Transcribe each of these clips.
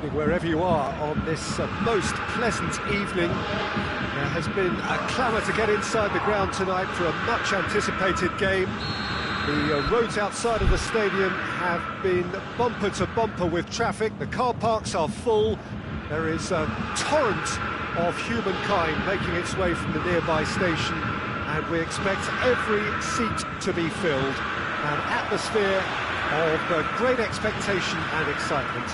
evening, wherever you are, on this most pleasant evening. There has been a clamour to get inside the ground tonight for a much-anticipated game. The roads outside of the stadium have been bumper to bumper with traffic. The car parks are full. There is a torrent of humankind making its way from the nearby station, and we expect every seat to be filled. An atmosphere of great expectation and excitement.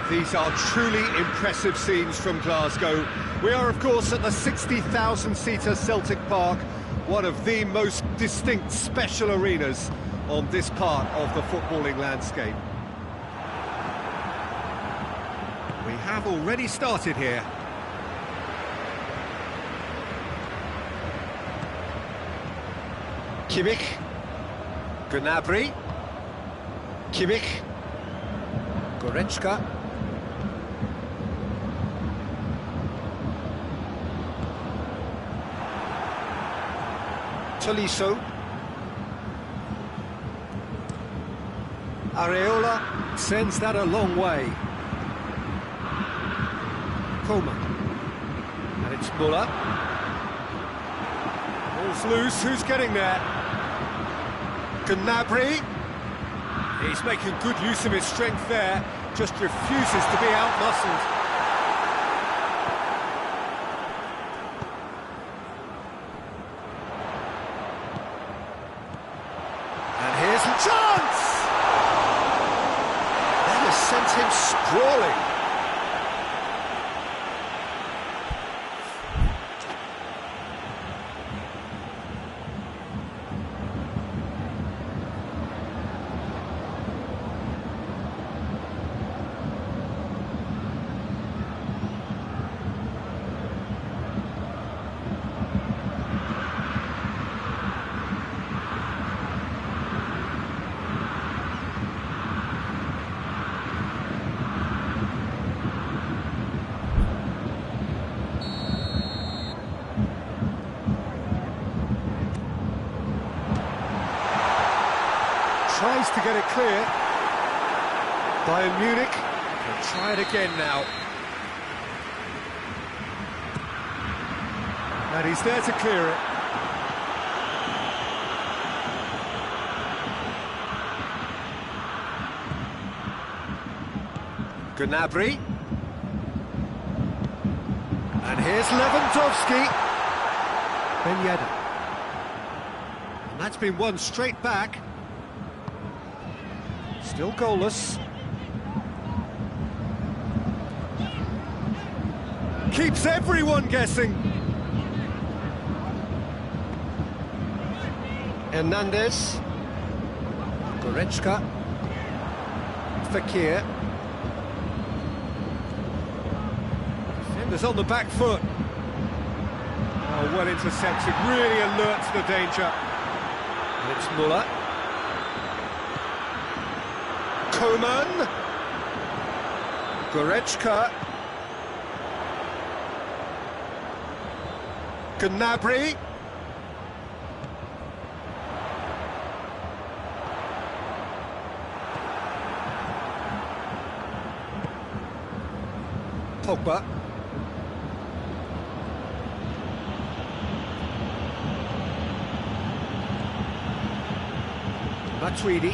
These are truly impressive scenes from Glasgow. We are, of course, at the 60,000-seater Celtic Park, one of the most distinct special arenas on this part of the footballing landscape. We have already started here. Kimmich. Gnabry. Kimmich. Goretzka. Tolisso. Areola sends that a long way. Coman. And it's Muller. Ball's loose, who's getting there? Gnabry. He's making good use of his strength there, just refuses to be outmuscled. And here's the chance! That has sent him sprawling. Tries to get it clear. Bayern Munich will try it again now. And he's there to clear it. Gnabry. And here's Lewandowski. Ben Yedder. And that's been won straight back. Still goalless. Keeps everyone guessing. Hernandez. Goretzka. Fekir. Defenders on the back foot. Oh, well intercepted, really alert to the danger. And it's Muller. Coman. Goretzka. Gnabry. Pogba. Matuidi.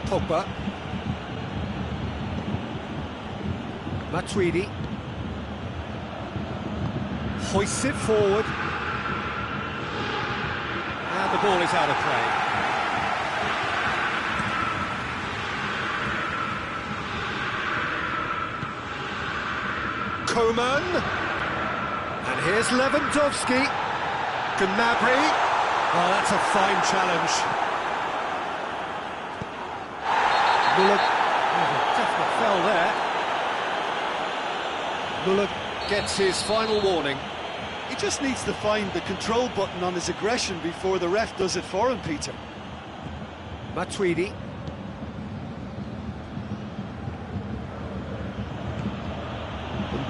Pogba. Matuidi. Hoists it forward. And the ball is out of play. Coman. And here's Lewandowski. Gnabry. Oh, that's a fine challenge. Muller, definite foul there. Muller gets his final warning. He just needs to find the control button on his aggression before the ref does it for him, Peter. Matuidi.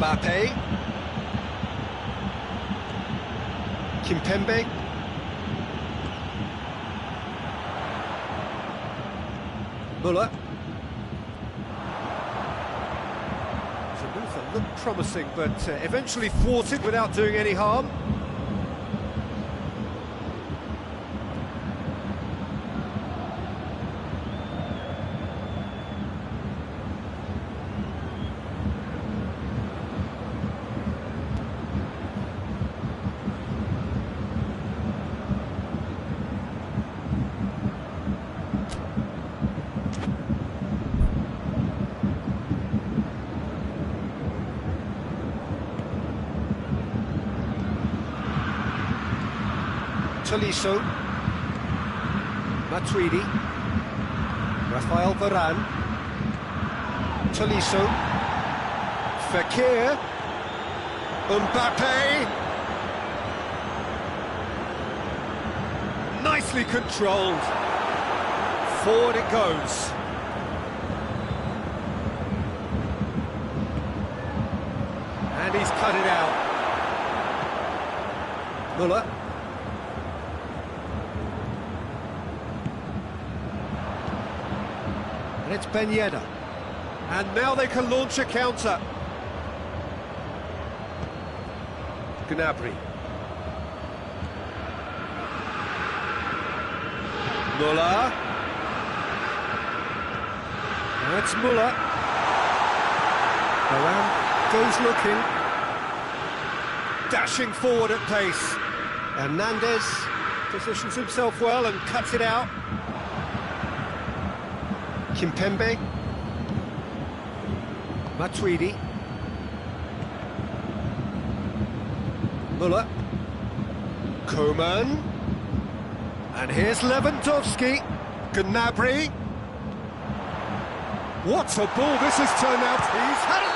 Mbappe. Kimpembe. Muller. It's a move that looked promising, but eventually thwarted without doing any harm. Tolisso, Matuidi, Rafael Varane, Tolisso, Fekir, Mbappe, nicely controlled, forward it goes. And he's cut it out. Muller. And it's Ben Yedder. And now they can launch a counter. Gnabry. Muller. That's Muller. Varane goes looking. Dashing forward at pace. Hernandez positions himself well and cuts it out. Kimpembe, Matuidi, Muller, Koeman, and here's Lewandowski, Gnabry. What a ball this has turned out. He's had a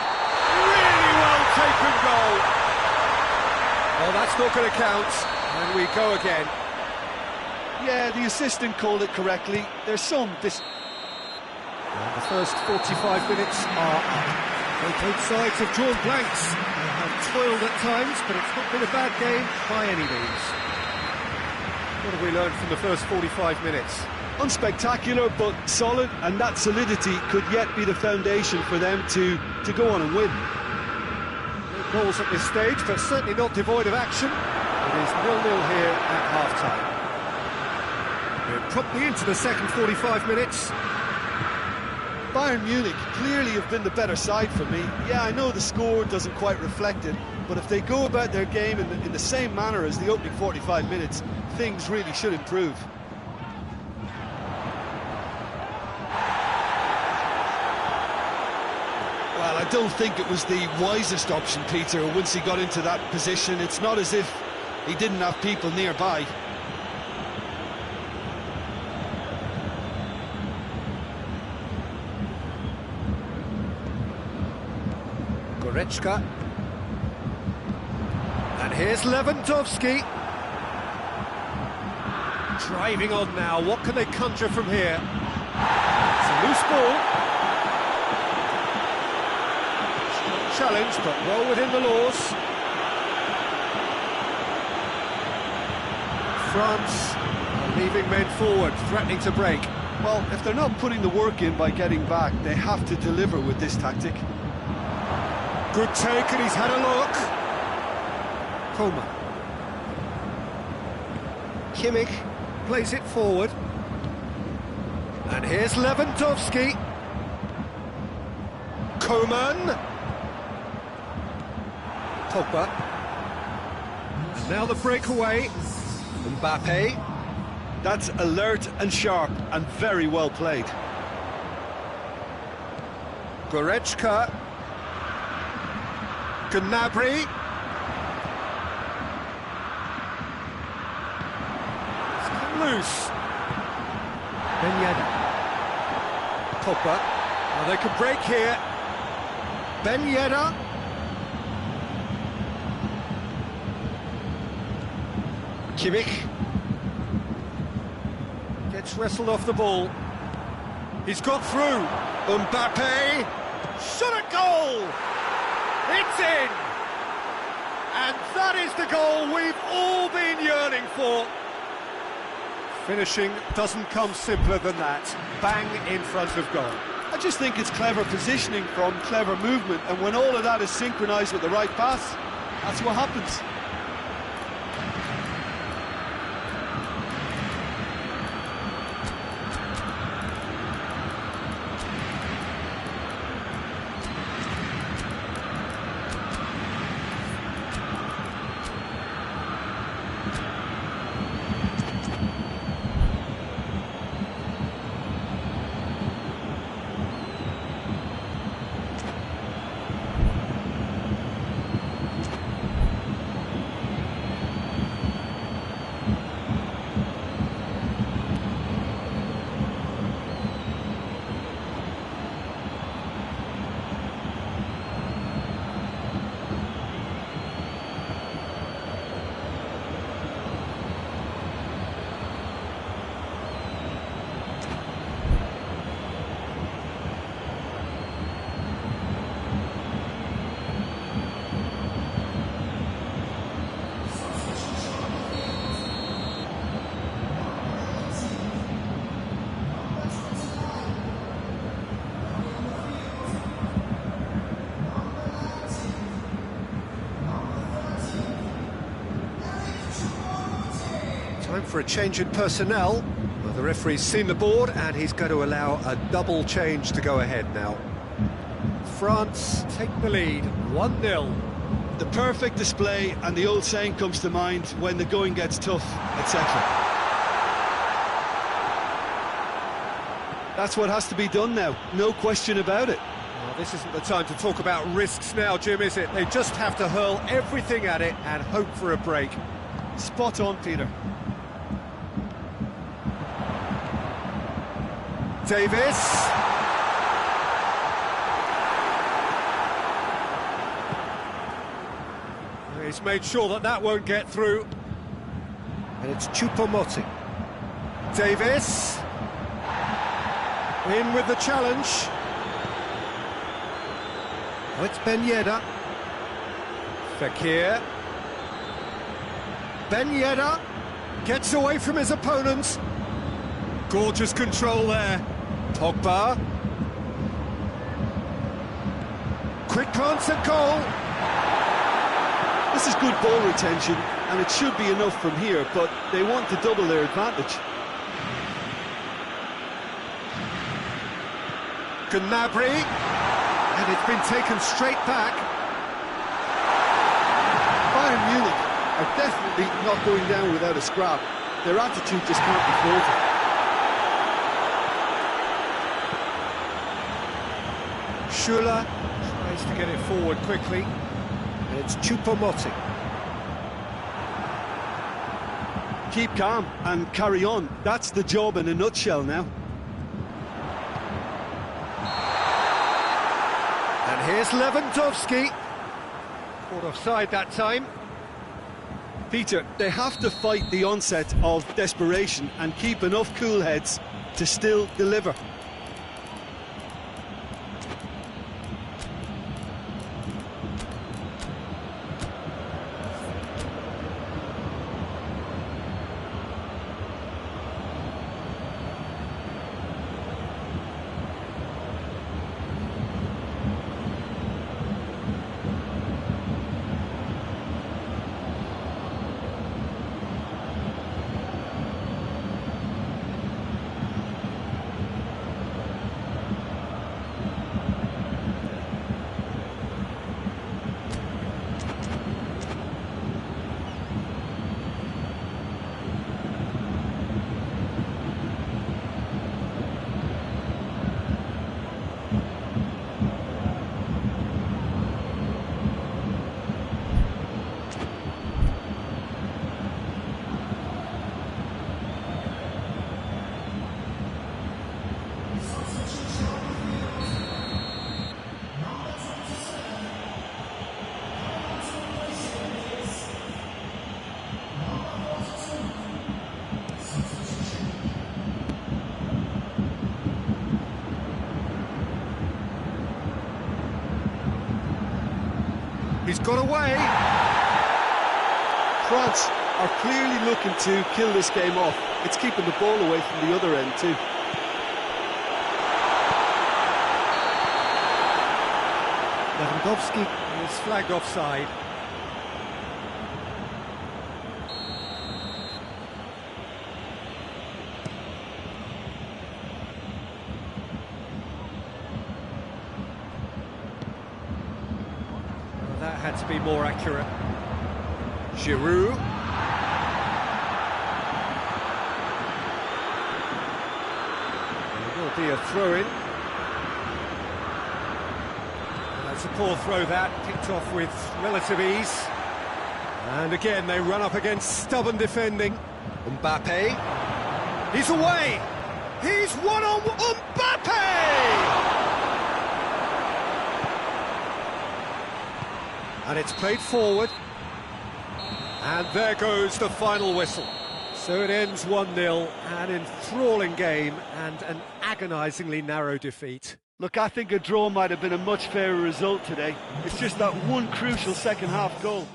really well taken goal. Well, that's not going to count, and we go again. Yeah, the assistant called it correctly. There's some The first 45 minutes are up. Both sides have drawn blanks. They have toiled at times, but it's not been a bad game by any means. What have we learned from the first 45 minutes? unspectacular but solid, and that solidity could yet be the foundation for them to go on and win. No goals at this stage, but certainly not devoid of action. It is 0-0 here at half-time. We're promptly into the second 45 minutes. Bayern Munich clearly have been the better side for me. Yeah, I know the score doesn't quite reflect it, but if they go about their game in the same manner as the opening 45 minutes, things really should improve. Well, I don't think it was the wisest option, Peter, once he got into that position. It's not as if he didn't have people nearby. Goretzka. And here's Lewandowski. Driving on now, what can they conjure from here? It's a loose ball. Challenge, but well within the laws. France are leaving men forward, threatening to break. Well, if they're not putting the work in by getting back, they have to deliver with this tactic. Good take, and he's had a look. Koeman. Kimmich plays it forward. And here's Lewandowski. Koeman. Pogba. And now the breakaway. Mbappe. That's alert and sharp and very well played. Goretzka. Gnabry. It's come loose. Ben Yedder. Pogba. Well, they can break here. Ben Yedder. Kimmich. Gets wrestled off the ball. He's got through. Mbappe. Shot at goal! It's in! And that is the goal we've all been yearning for. Finishing doesn't come simpler than that. Bang in front of goal. I just think it's clever positioning from clever movement, and when all of that is synchronised with the right pass, that's what happens. Time for a change in personnel. Well, the referee's seen the board and he's going to allow a double change to go ahead now. France take the lead, 1-0. The perfect display, and the old saying comes to mind: when the going gets tough, etc. That's what has to be done now, no question about it. Well, this isn't the time to talk about risks now, Jim, is it? They just have to hurl everything at it and hope for a break. Spot on, Peter. Davis. He's made sure that that won't get through. And it's Choupo-Moting. Davis. In with the challenge. Oh, it's Ben Yedder. Fekir. Ben Yedder gets away from his opponent. Gorgeous control there. Pogba. Quick glance at goal. This is good ball retention, and it should be enough from here, but they want to double their advantage. Gnabry, and it's been taken straight back. Bayern Munich are definitely not going down without a scrap. Their attitude just can't be faulted. Schuller tries to get it forward quickly, and it's Choupo-Moting. Keep calm and carry on. That's the job in a nutshell now. And here's Lewandowski. Caught offside that time. Peter, they have to fight the onset of desperation and keep enough cool heads to still deliver. He's got away. France are clearly looking to kill this game off. It's keeping the ball away from the other end too. Lewandowski is flagged offside. Well, that had to be more accurate. Giroud. It will be a throw-in. That's a poor throw that, picked off with relative ease. And again, they run up against stubborn defending. Mbappe. He's away! He's one-on-one! Mbappe! And it's played forward. And there goes the final whistle. So it ends 1-0, an enthralling game and an agonisingly narrow defeat. Look, I think a draw might have been a much fairer result today. It's just that one crucial second-half goal.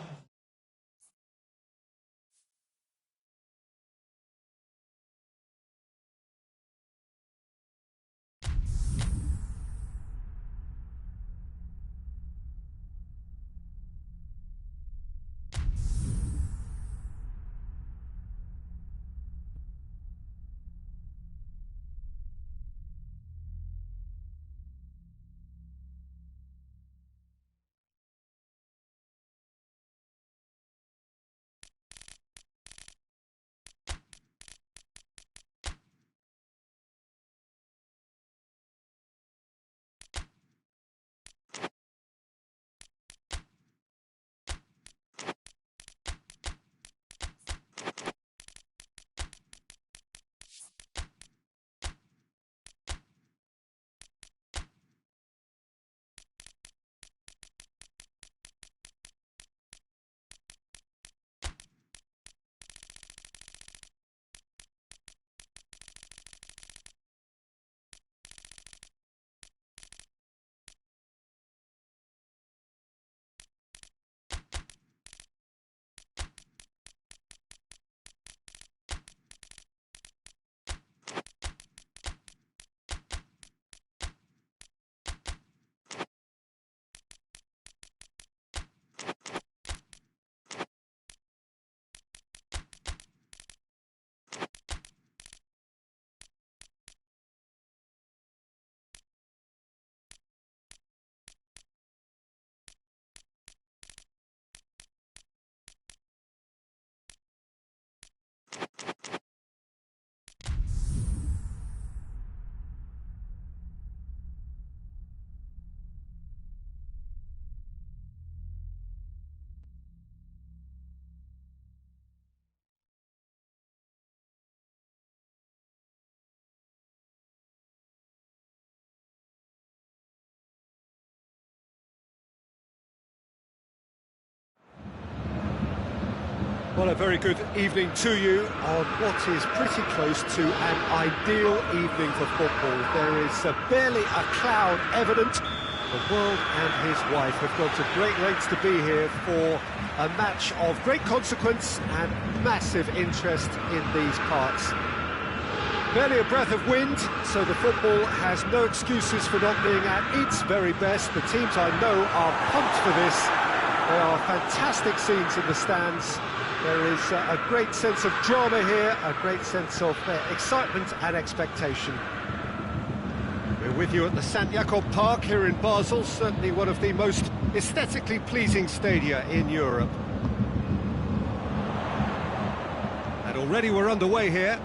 Well, a very good evening to you on what is pretty close to an ideal evening for football. There is barely a cloud evident. The world and his wife have gone to great lengths to be here for a match of great consequence and massive interest in these parts. Barely a breath of wind, so the football has no excuses for not being at its very best. The teams I know are pumped for this. There are fantastic scenes in the stands. There is a great sense of drama here, a great sense of excitement and expectation. We're with you at the St. Jakob Park here in Basel, certainly one of the most aesthetically pleasing stadia in Europe. And already we're underway here.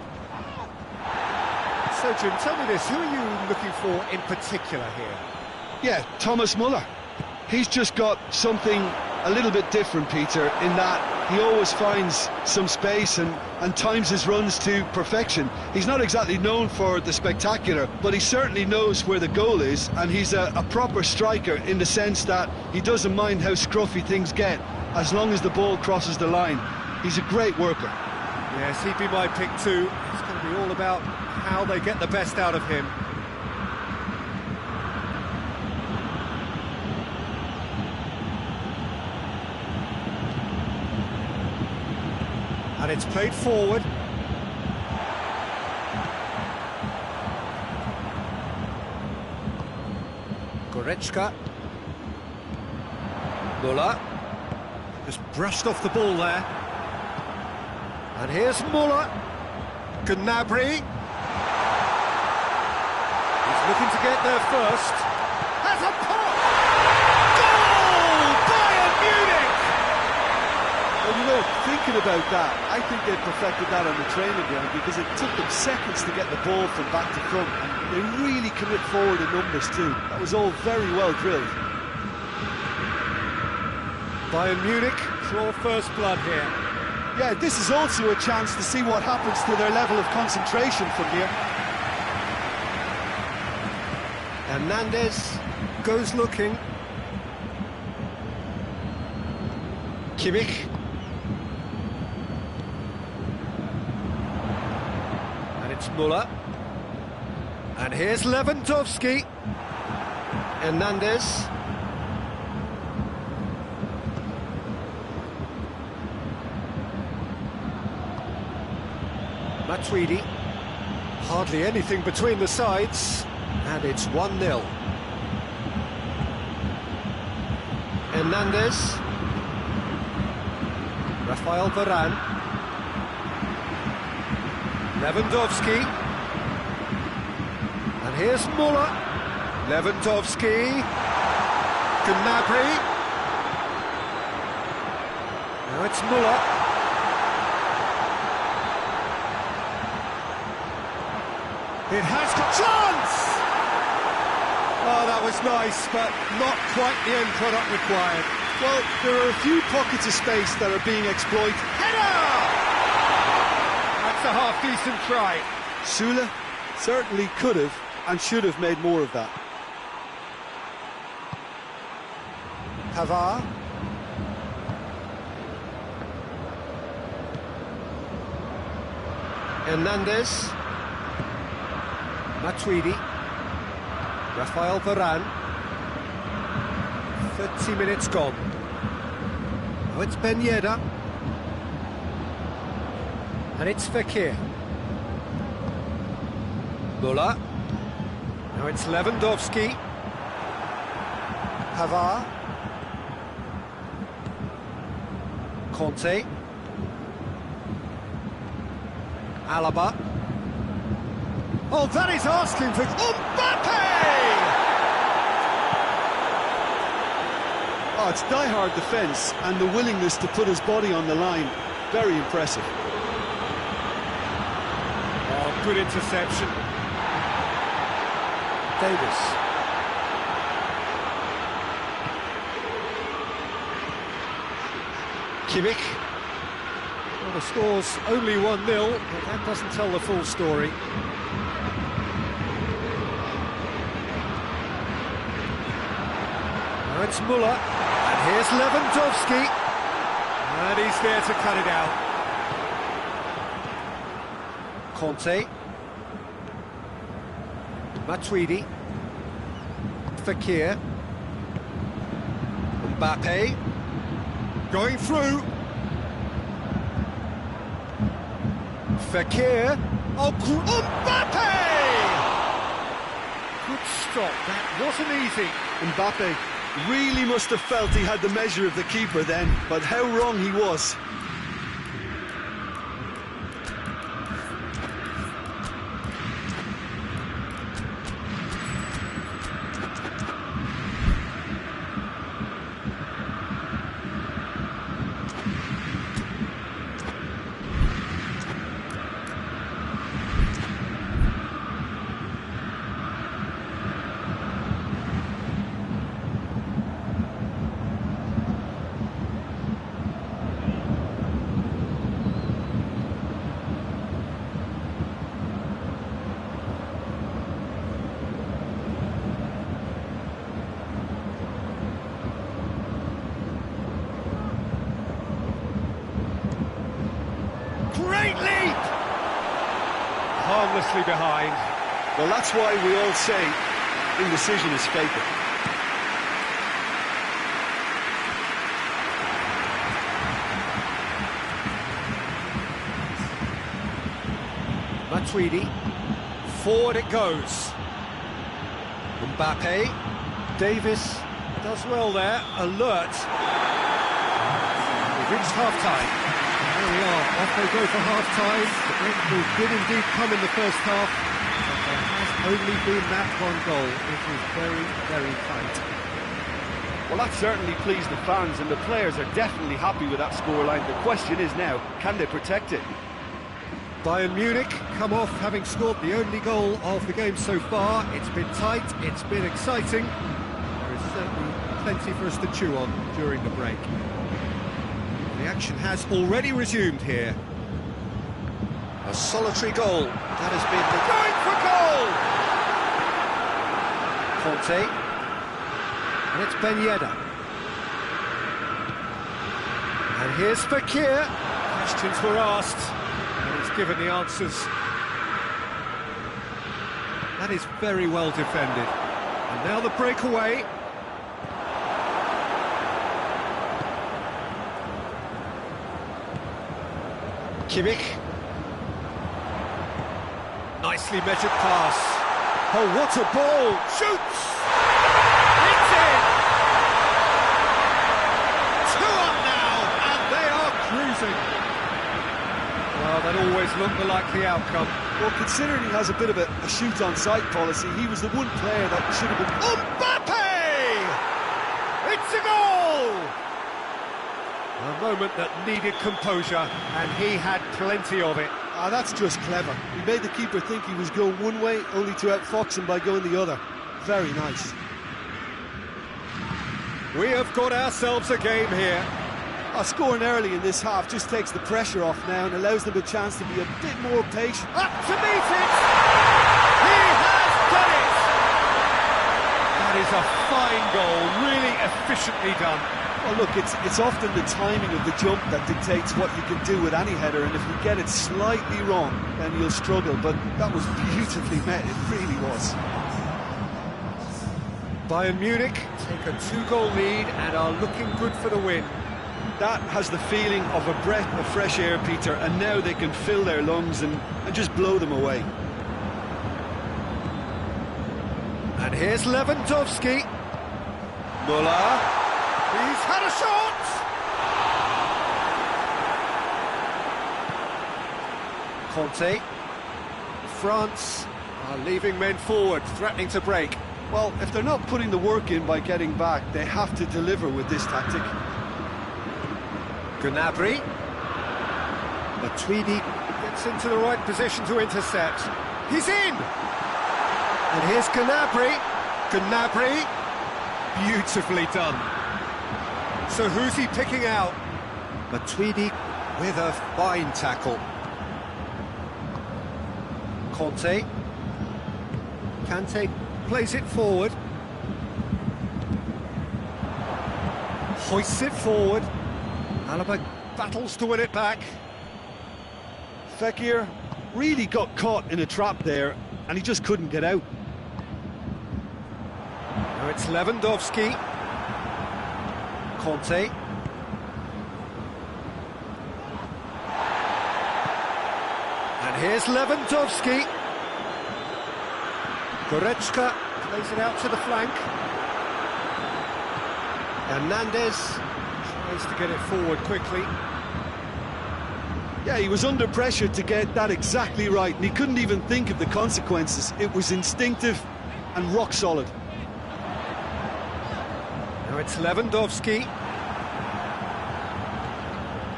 So Jim, tell me this, who are you looking for in particular here? Yeah, Thomas Muller. He's just got something a little bit different, Peter, in that he always finds some space and times his runs to perfection. He's not exactly known for the spectacular, but he certainly knows where the goal is, and he's a proper striker in the sense that he doesn't mind how scruffy things get, as long as the ball crosses the line. He's a great worker. Yes, he'd be my pick too. It's going to be all about how they get the best out of him. And it's played forward. Goretzka. Muller. Just brushed off the ball there. And here's Muller. Gnabry. He's looking to get there first. Has a pop! Goal! Bayern Munich! Well, you know, thinking about that, I think they perfected that on the training ground because it took them seconds to get the ball from back to front, and they really commit forward in numbers too. That was all very well drilled. Bayern Munich draw first blood here. Yeah, this is also a chance to see what happens to their level of concentration from here. Hernandez goes looking. Kimmich. And it's Muller. And here's Lewandowski. Hernandez. Matuidi. Hardly anything between the sides. And it's 1-0. Hernandez. Rafael Varane. Lewandowski. And here's Muller. Lewandowski. Gnabry. Now it's Muller. It has got chance! Oh, that was nice, but not quite the end product required. Well, there are a few pockets of space that are being exploited. Header! That's a half-decent try. Sula certainly could have and should have made more of that. Pavard. Hernandez. Matuidi. Rafael Varane. 30 minutes gone. Now it's Ben Yedder. And it's Fekir. Muller. Now it's Lewandowski. Pavard. Conte. Alaba. Oh, that is asking for... Mbappe! Oh, it's die-hard defence and the willingness to put his body on the line. Very impressive. Oh, good interception. Davis. Kimmich. Well, the score's only 1-0, but that doesn't tell the full story. Now it's Muller, and here's Lewandowski. And he's there to cut it out. Conte. Matuidi. Fekir. Mbappe. Going through. Fekir. Oh, Mbappe! Good stop, that wasn't easy. Mbappe really must have felt he had the measure of the keeper then, but how wrong he was. Great leap! Harmlessly behind. Well, that's why we all say indecision is fatal. Matuidi, forward it goes. Mbappe, Davis does well there, alert. We've reached half-time. There we are, off they go for half-time. The breakthrough did indeed come in the first half, but there has only been that one goal. It is very, very tight. Well, that certainly pleased the fans, and the players are definitely happy with that scoreline. The question is now, can they protect it? Bayern Munich come off having scored the only goal of the game so far. It's been tight, it's been exciting. There is certainly plenty for us to chew on during the break. The action has already resumed here. A solitary goal. That has been the... Going for goal! Conte. And it's Ben Yedder. And here's Fekir. Questions were asked, and he's given the answers. That is very well defended. And now the breakaway. Kimmich. Nicely measured pass. Oh, what a ball! Shoots! It's in! 2-up now, and they are cruising. Well, that always looked the likely outcome. Well, considering he has a bit of a shoot-on-sight policy, he was the one player that should have been... Mbappe! It's a goal! A moment that needed composure, and he had plenty of it. Ah, that's just clever. He made the keeper think he was going one way, only to outfox him by going the other. Very nice. We have got ourselves a game here. Scoring early in this half just takes the pressure off now and allows them a chance to be a bit more patient. Up to meet it! He has done it! That is a fine goal, really efficiently done. Well, look, it's often the timing of the jump that dictates what you can do with any header, and if you get it slightly wrong, then you'll struggle, but that was beautifully met, it really was. Bayern Munich take a 2-goal lead and are looking good for the win. That has the feeling of a breath of fresh air, Peter, and now they can fill their lungs and just blow them away. And here's Lewandowski. Müller. He's had a shot! Conte. France are leaving men forward, threatening to break. Well, if they're not putting the work in by getting back, they have to deliver with this tactic. Gnabry. Matuidi gets into the right position to intercept. He's in! And here's Gnabry. Gnabry. Beautifully done. So who's he picking out? Matuidi with a fine tackle. Conte. Kante plays it forward. Hoists it forward. Alaba battles to win it back. Fekir really got caught in a trap there, and he just couldn't get out. Now it's Lewandowski. Conte. And here's Lewandowski. Goretzka plays it out to the flank. Hernandez tries to get it forward quickly. Yeah, he was under pressure to get that exactly right, and he couldn't even think of the consequences. It was instinctive and rock solid. Now it's Lewandowski.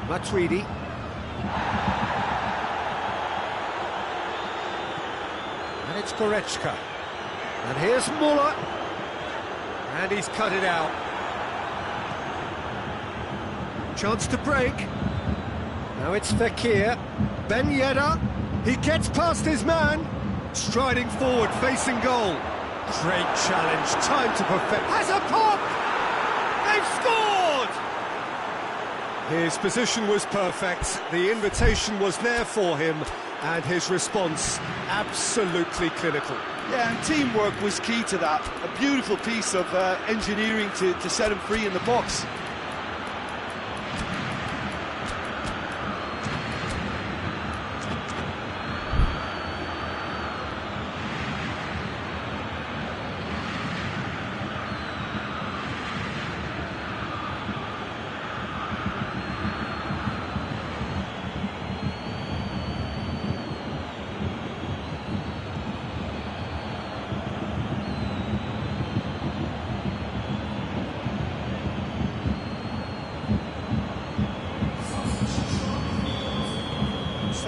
Matuidi. And it's Goretzka. And here's Müller. And he's cut it out. Chance to break. Now it's Fekir. Ben Yedder. He gets past his man. Striding forward, facing goal. Great challenge, time to perfect. Has a pop! They've scored! His position was perfect. The invitation was there for him. And his response, absolutely clinical. Yeah, and teamwork was key to that. A beautiful piece of engineering to set him free in the box.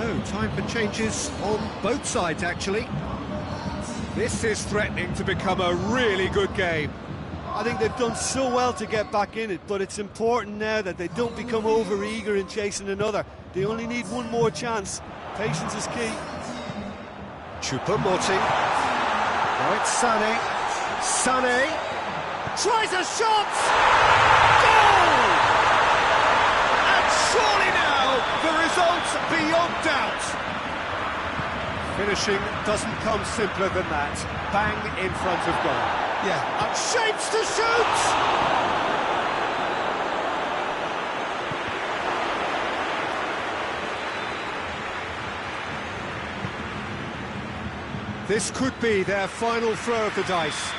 Oh, time for changes on both sides, actually. This is threatening to become a really good game. I think they've done so well to get back in it, but it's important now that they don't become over-eager in chasing another. They only need one more chance. Patience is key. Choupo-Moting. Now it's Sané. Sané tries a shot! Goal! And surely now the result beyond doubt. Finishing doesn't come simpler than that. Bang in front of goal. Yeah. And shapes to shoot! This could be their final throw of the dice.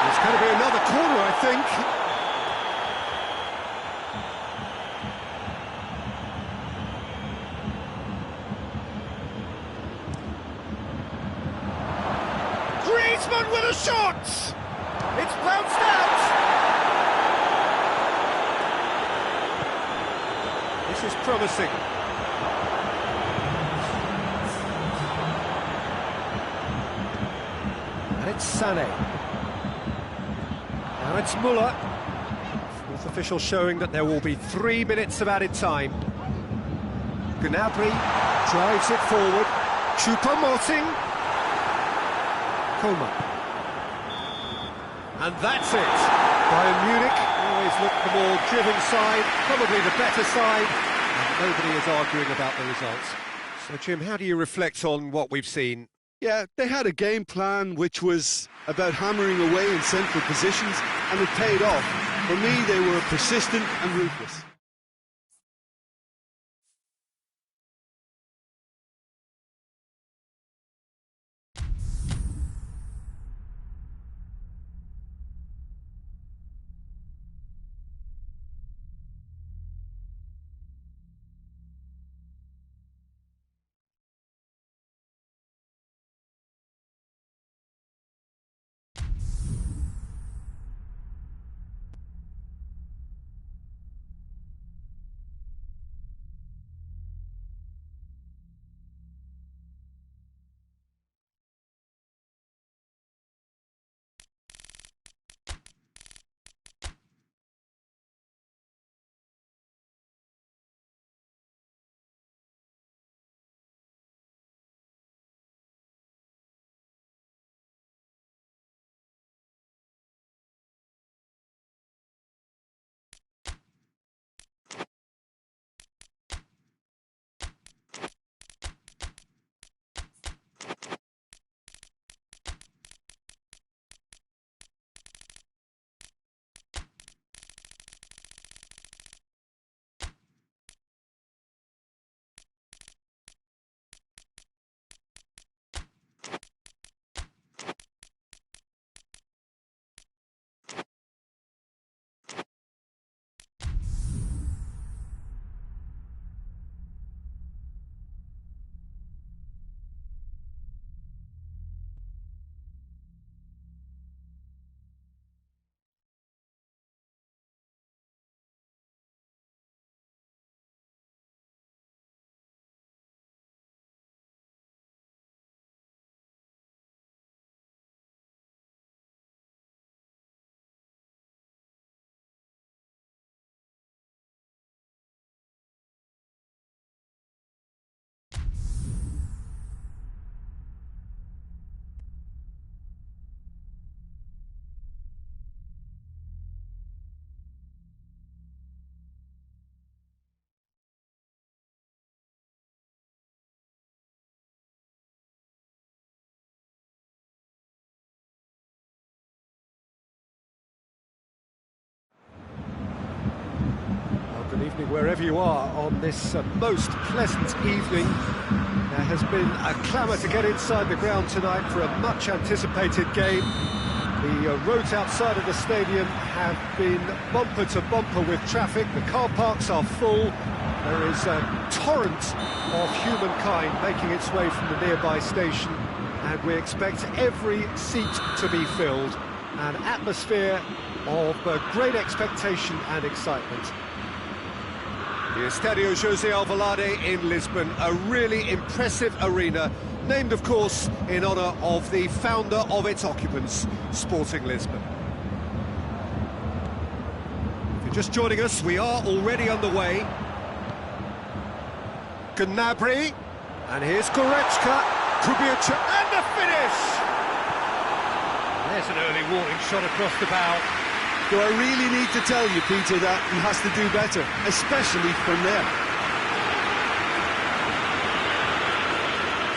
It's going to be another corner, I think. Griezmann with a shot! It's bounced out! This is promising. And it's Sané. Now it's Muller. Fourth official showing that there will be 3 minutes of added time. Gnabry drives it forward. Choupo-Moting. Coman. And that's it. Bayern Munich always look the more driven side, probably the better side, and nobody is arguing about the results. So, Jim, how do you reflect on what we've seen? Yeah, they had a game plan which was about hammering away in central positions, and it paid off. For me, they were persistent and ruthless. Good evening wherever you are on this most pleasant evening. There has been a clamour to get inside the ground tonight for a much anticipated game. The roads outside of the stadium have been bumper to bumper with traffic. The car parks are full. There is a torrent of humankind making its way from the nearby station. and we expect every seat to be filled. An atmosphere of great expectation and excitement. The Estadio José Alvalade in Lisbon, a really impressive arena, named, of course, in honour of the founder of its occupants, Sporting Lisbon. If you're just joining us, we are already underway. Gnabry, and here's Goretzka, could be a and the finish! There's an early warning shot across the bow. Do I really need to tell you, Peter, that he has to do better, especially from there?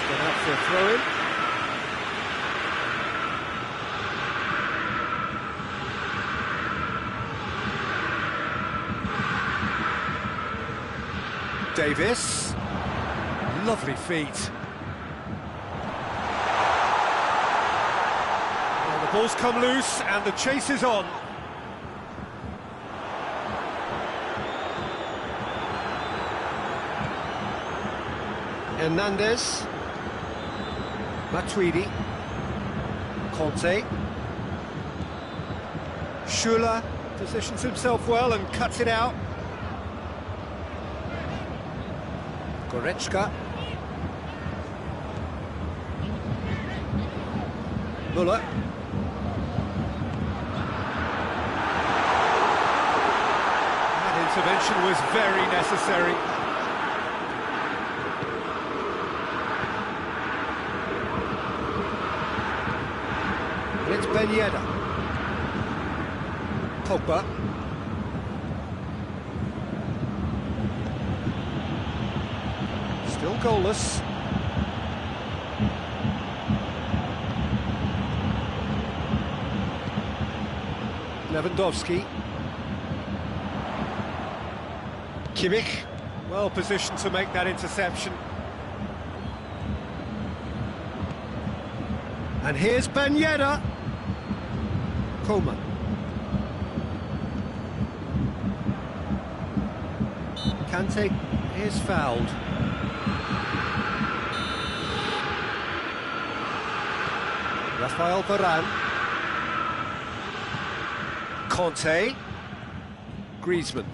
Going out for a throw-in. Davis, lovely feet. Well, the ball's come loose and the chase is on. Hernandez, Matuidi, Conte, Schuller positions himself well and cuts it out. Goretzka, Müller, That intervention was very necessary. it's Ben Yedder, Pogba, still goalless. Lewandowski, Kimmich, Well positioned to make that interception. and here's Ben Yedder, Coleman, Kante is fouled. Rafael Varane, Conte, Griezmann,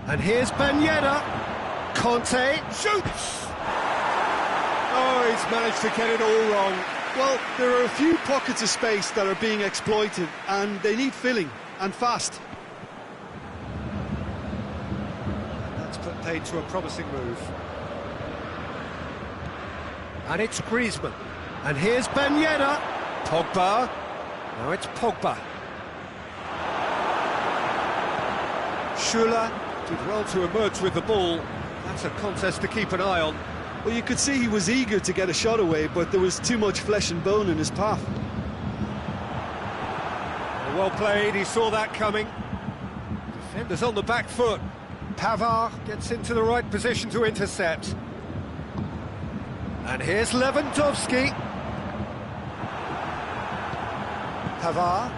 and here's Ben Yedder, Conte shoots! Oh, he's managed to get it all wrong. Well, there are a few pockets of space that are being exploited, and they need filling, and fast. That's put paid to a promising move. And it's Griezmann, and here's Ben Yedder, Pogba, now it's Pogba. Schuller Did well to emerge with the ball. That's a contest to keep an eye on. Well, you could see he was eager to get a shot away, but there was too much flesh and bone in his path. Well played, he saw that coming. Defenders on the back foot. Pavard gets into the right position to intercept. And here's Lewandowski. Pavard.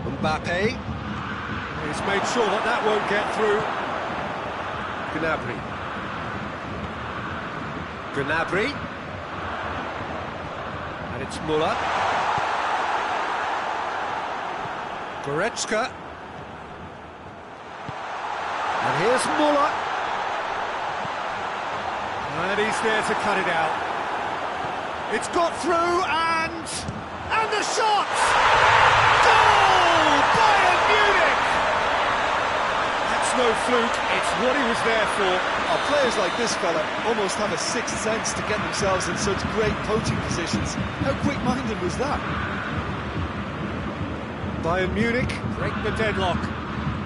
Mbappe. He's made sure that that won't get through. Gnabry. Gnabry. And it's Müller. Goretzka. And here's Müller. And he's there to cut it out. It's got through and the shot! Goal! Bayern Munich! That's no fluke, it's what he was there for. Oh, players like this fella almost have a sixth sense to get themselves in such great poaching positions. How quick-minded was that? Bayern Munich break the deadlock.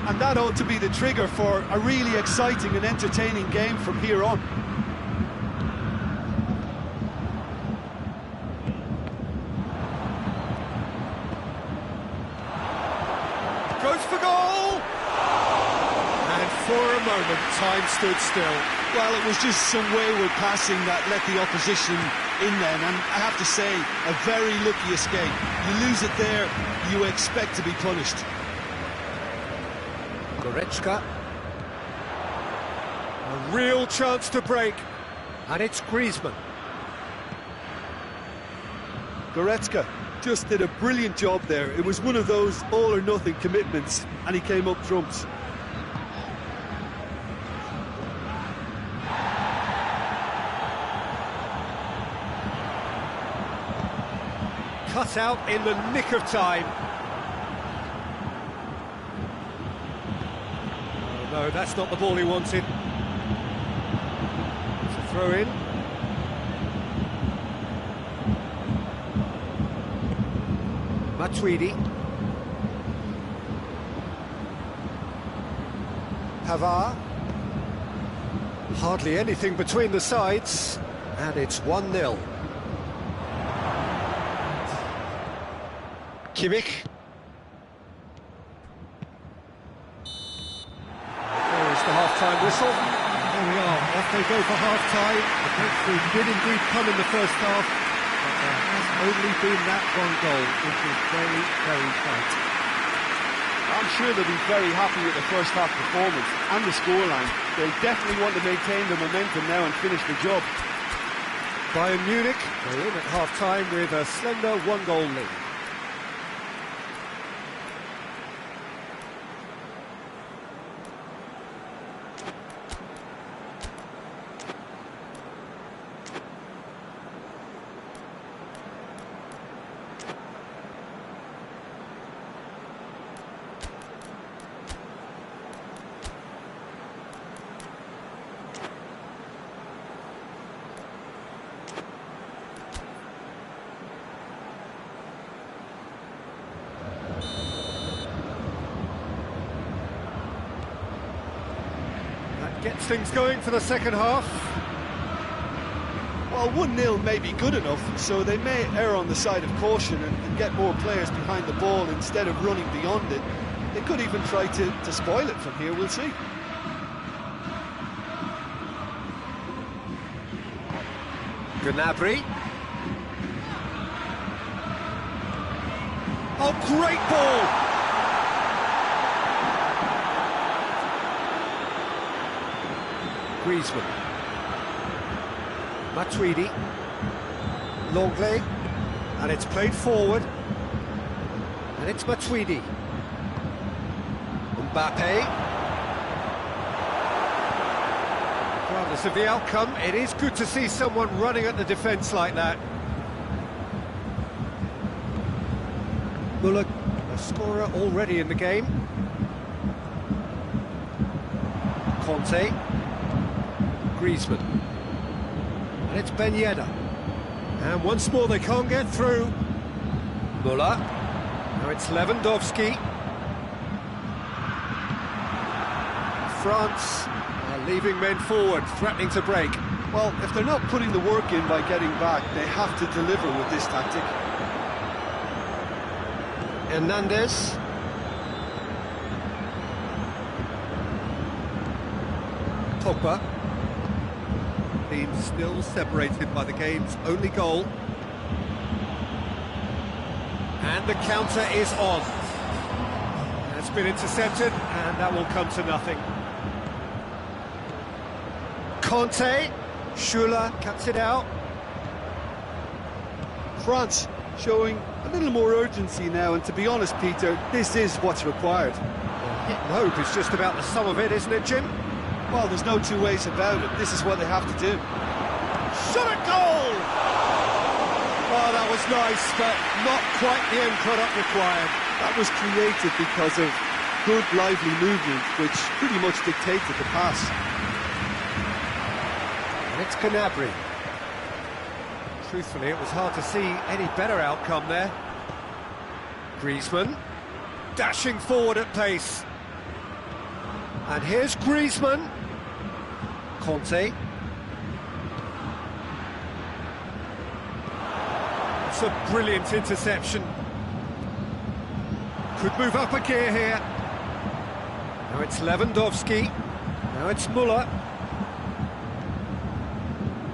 And that ought to be the trigger for a really exciting and entertaining game from here on. Goes for goal! And for a moment, time stood still. Well, it was just some wayward passing that let the opposition in then, and I have to say, a very lucky escape. You lose it there, you expect to be punished. Goretzka. A real chance to break. And it's Griezmann. Goretzka just did a brilliant job there. It was one of those all-or-nothing commitments, and he came up trumps. Cut out in the nick of time. Oh, no, that's not the ball he wanted. It's a throw in. Matuidi. Pavard. Hardly anything between the sides, and it's 1-0. Kimmich. There is the half-time whistle. There we are, off they go for half-time. The breakthrough did indeed come in the first half, but there has only been that one goal, which is very, very tight. I'm sure they'll be very happy with the first half performance and the scoreline. They'll definitely want to maintain the momentum now and finish the job. Bayern Munich, they're in at half-time with a slender one-goal lead. Gets things going for the second half. Well, 1-0 may be good enough, so they may err on the side of caution and get more players behind the ball instead of running beyond it. They could even try to spoil it from here, we'll see. Gnabry. Oh, great ball! Griezmann. Matuidi. Longley. And it's played forward. And it's Matuidi. Mbappe. Regardless of the outcome, it is good to see someone running at the defence like that. Muller, a scorer already in the game. Conte. Griezmann. And it's Ben Yedder. And once more they can't get through. Muller. Now it's Lewandowski. France are leaving men forward, threatening to break. Well, if they're not putting the work in by getting back, they have to deliver with this tactic. Hernandez. Pogba. Team still separated by the game's only goal. And the counter is on. It's been intercepted, and that will come to nothing. Conte. Schüller cuts it out. France showing a little more urgency now, and to be honest, Peter, this is what's required. Well, hit and hope is just about the sum of it, isn't it, Jim? Well, there's no two ways about it. This is what they have to do. Shot at goal! Oh, that was nice, but not quite the end product required. That was created because of good, lively movement, which pretty much dictated the pass. And it's Gnabry. Truthfully, it was hard to see any better outcome there. Griezmann, dashing forward at pace. And here's Griezmann. Conte. It's a brilliant interception. Could move up a gear here. Now it's Lewandowski. Now it's Muller.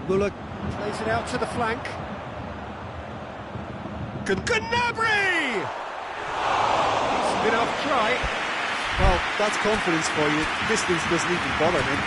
Muller plays it out to the flank. Gnabry! Decent enough try. Well, that's confidence for you. Distance doesn't even bother him.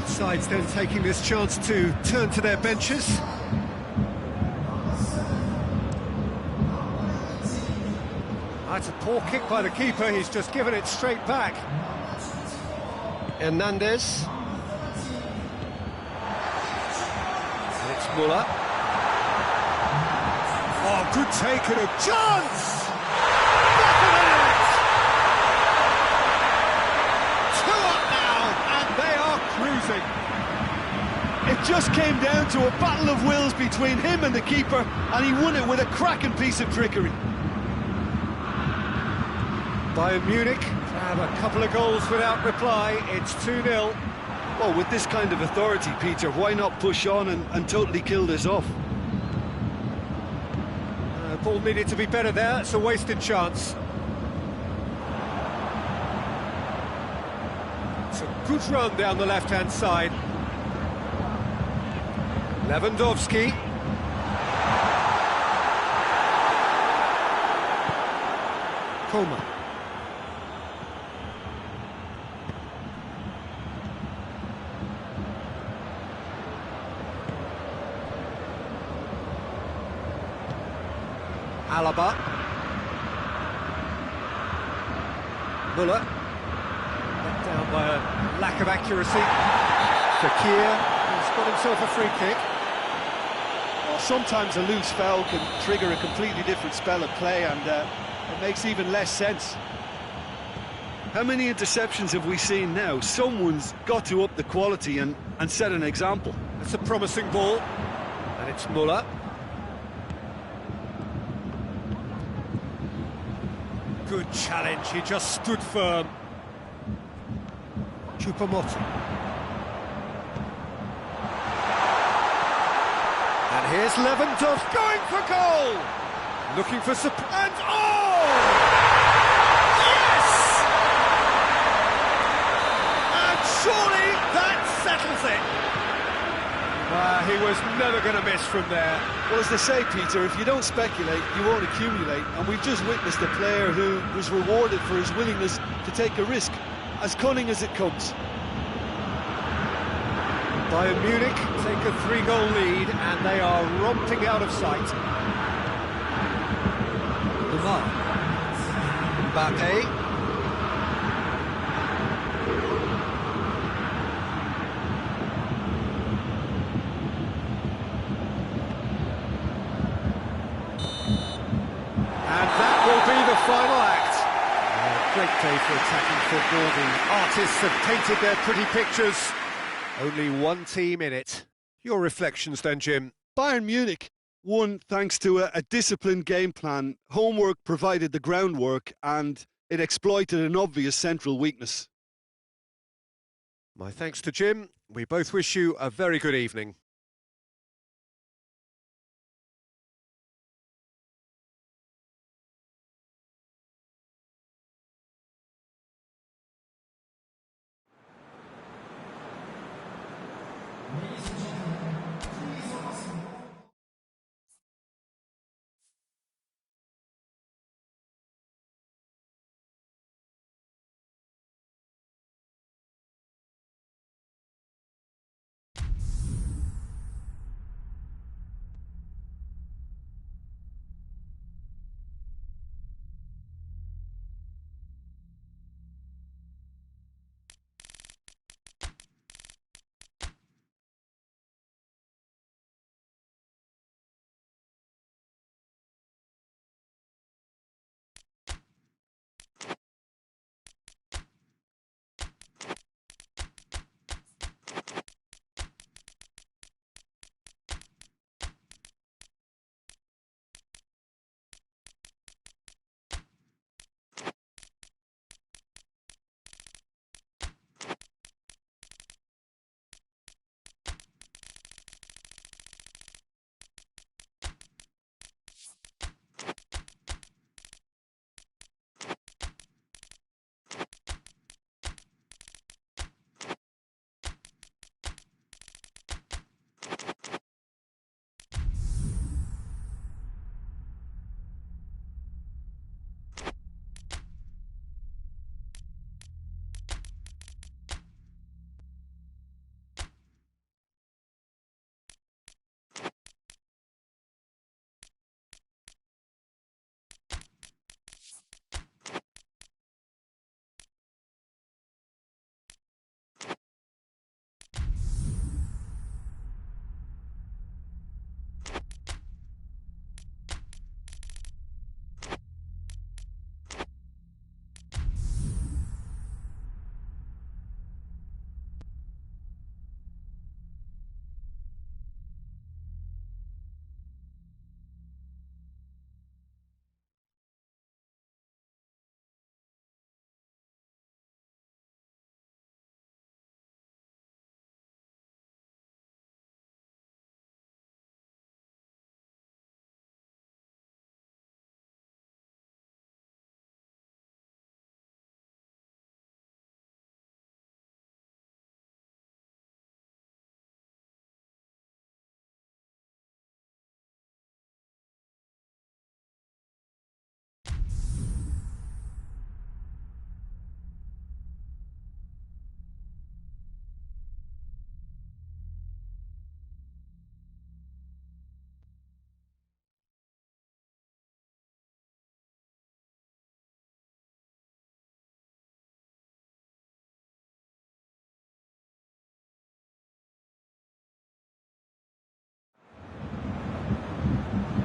Sides then taking this chance to turn to their benches. That's a poor kick by the keeper, he's just given it straight back. Hernandez. And it's Muller. Oh, good take and a chance! Back of the net! 2 up now, and they are cruising. It just came down to a battle of wills between him and the keeper, and he won it with a cracking piece of trickery. Bayern Munich have a couple of goals without reply, it's 2-0. Well, with this kind of authority, Peter, why not push on and totally kill this off? Ball needed to be better there, it's a wasted chance. It's a good run down the left-hand side. Lewandowski. Coman. Alaba. Muller. Let down by a lack of accuracy. Fekir has got himself a free kick. Well, sometimes a loose foul can trigger a completely different spell of play, and it makes even less sense. How many interceptions have we seen now? Someone's got to up the quality and set an example. That's a promising ball. And it's Muller. Good challenge, he just stood firm. Choupo-Moting. And here's Lewandowski going for goal! Looking for support, and oh! Yes! And surely that settles it. He was never going to miss from there. Well, as they say, Peter, if you don't speculate, you won't accumulate, and we've just witnessed a player who was rewarded for his willingness to take a risk, as cunning as it comes. Bayern Munich take a 3-goal lead, and they are romping out of sight. Lamar. Mbappe. And that will be the final act. Great day for attacking football. The artists have painted their pretty pictures. Only one team in it. Your reflections then, Jim? Bayern Munich won thanks to a disciplined game plan. Homework provided the groundwork, and it exploited an obvious central weakness. My thanks to Jim. We both wish you a very good evening.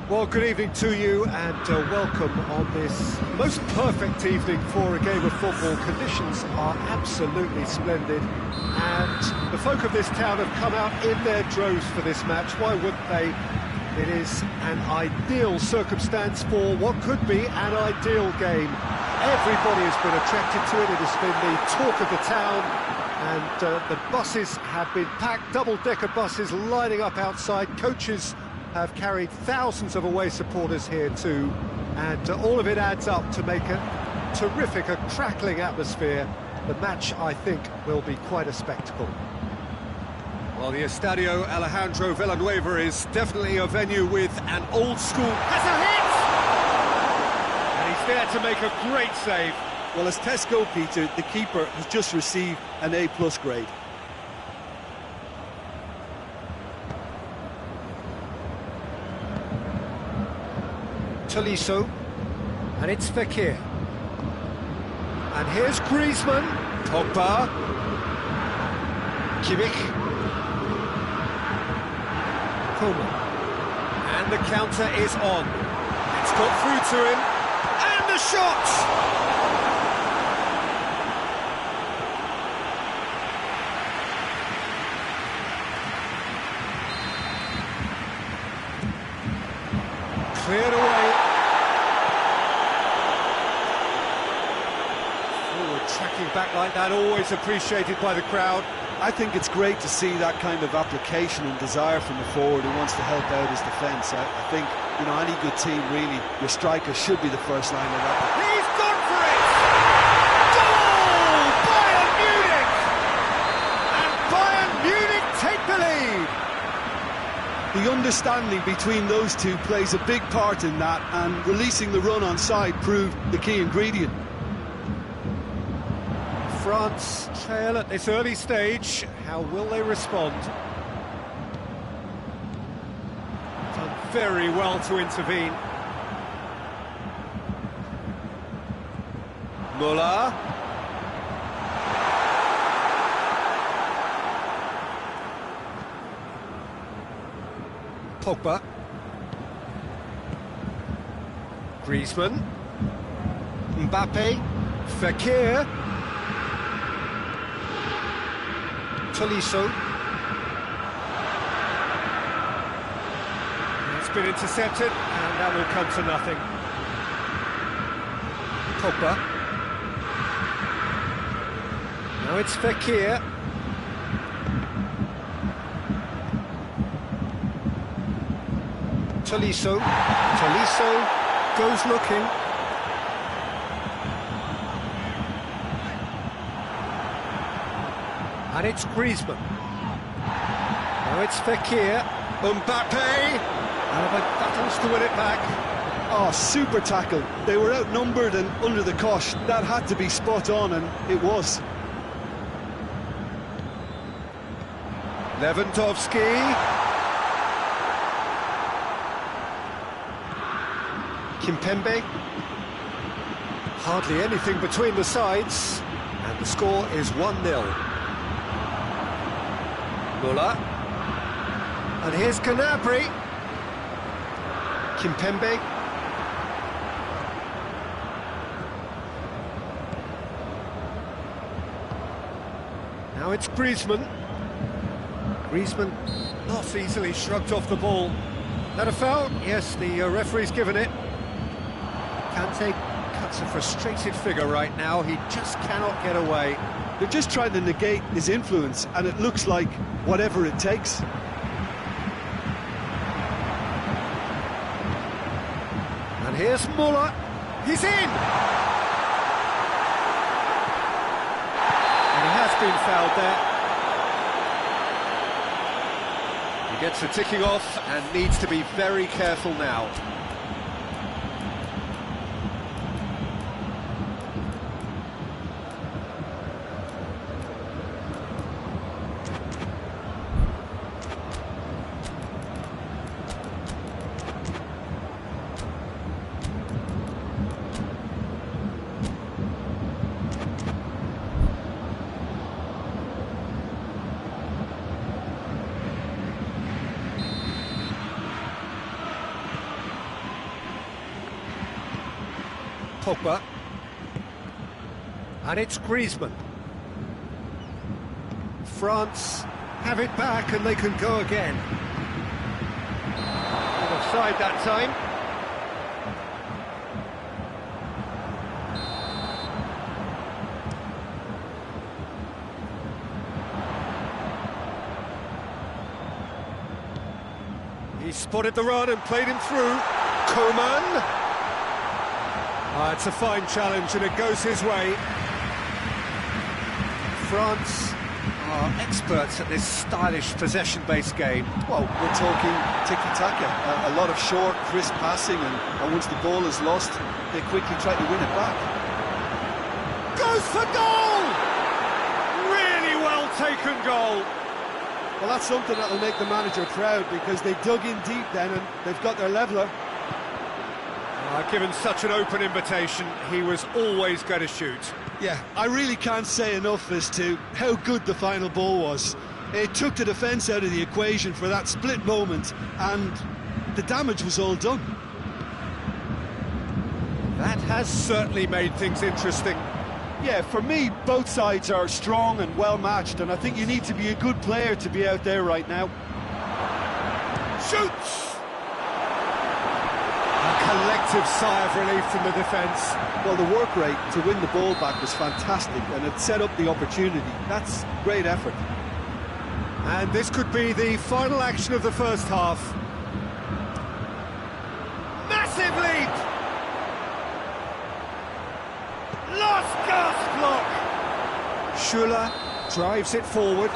Well, good evening to you and welcome on this most perfect evening for a game of football. Conditions are absolutely splendid and the folk of this town have come out in their droves for this match. Why wouldn't they? It is an ideal circumstance for what could be an ideal game. Everybody has been attracted to it. It has been the talk of the town and the buses have been packed, double-decker buses lining up outside. Coaches have carried thousands of away supporters here too, and all of it adds up to make a terrific, a crackling atmosphere. The match, I think, will be quite a spectacle. Well, the Estadio Alejandro Villanueva is definitely a venue with an old school... Has a hit! And he's there to make a great save. Well, as tests go, Peter, the keeper has just received an A+ grade. Tolisso, and it's Fekir. And here's Griezmann. Pogba. Kimmich. Coleman. And the counter is on. It's got through to him. And the shot! Cleared away. Forward tracking back like that, always appreciated by the crowd. I think it's great to see that kind of application and desire from the forward who wants to help out his defence. I think, you know, any good team, really, your striker should be the first line of that. He's gone for it! Goal! Bayern Munich! And Bayern Munich take the lead! The understanding between those two plays a big part in that, and releasing the run on side proved the key ingredient. France trail at this early stage. How will they respond? Done very well to intervene. Muller. Pogba. Griezmann. Mbappe. Fekir. Tolisso. It's been intercepted, and that will come to nothing. Pogba. Now it's Fekir. Tolisso. Tolisso goes looking. And it's Griezmann. Now it's Fekir. Mbappe. But battles to win it back. Oh, super tackle. They were outnumbered and under the cosh. That had to be spot on, and it was. Lewandowski. Kimpembe. Hardly anything between the sides. And the score is 1-0. Muller. And here's Gnabry. Kimpembe. Now it's Griezmann. Griezmann not easily shrugged off the ball. That a foul? Yes, the referee's given it. Kante cuts a frustrated figure right now. He just cannot get away. They're just trying to negate his influence, and it looks like whatever it takes. And here's Muller. He's in! And he has been fouled there. He gets the ticking off and needs to be very careful now. Pogba. And it's Griezmann. France have it back and they can go again. Offside that time. He spotted the run and played him through. Coman. It's a fine challenge and it goes his way. France are experts at this stylish possession-based game. Well, we're talking tiki-taka, a lot of short, crisp passing, and once the ball is lost, they quickly try to win it back. Goes for goal! Really well taken goal. Well, that's something that'll make the manager proud, because they dug in deep then and they've got their leveller. Given such an open invitation, he was always going to shoot. Yeah, I really can't say enough as to how good the final ball was. It took the defence out of the equation for that split moment, and the damage was all done. That has certainly made things interesting. Yeah, for me, both sides are strong and well-matched, and I think you need to be a good player to be out there right now. Shoots! Collective sigh of relief from the defence. Well, the work rate to win the ball back was fantastic, and it set up the opportunity. That's great effort. And this could be the final action of the first half. Massive lead! Lost gasp block! Schuller drives it forward.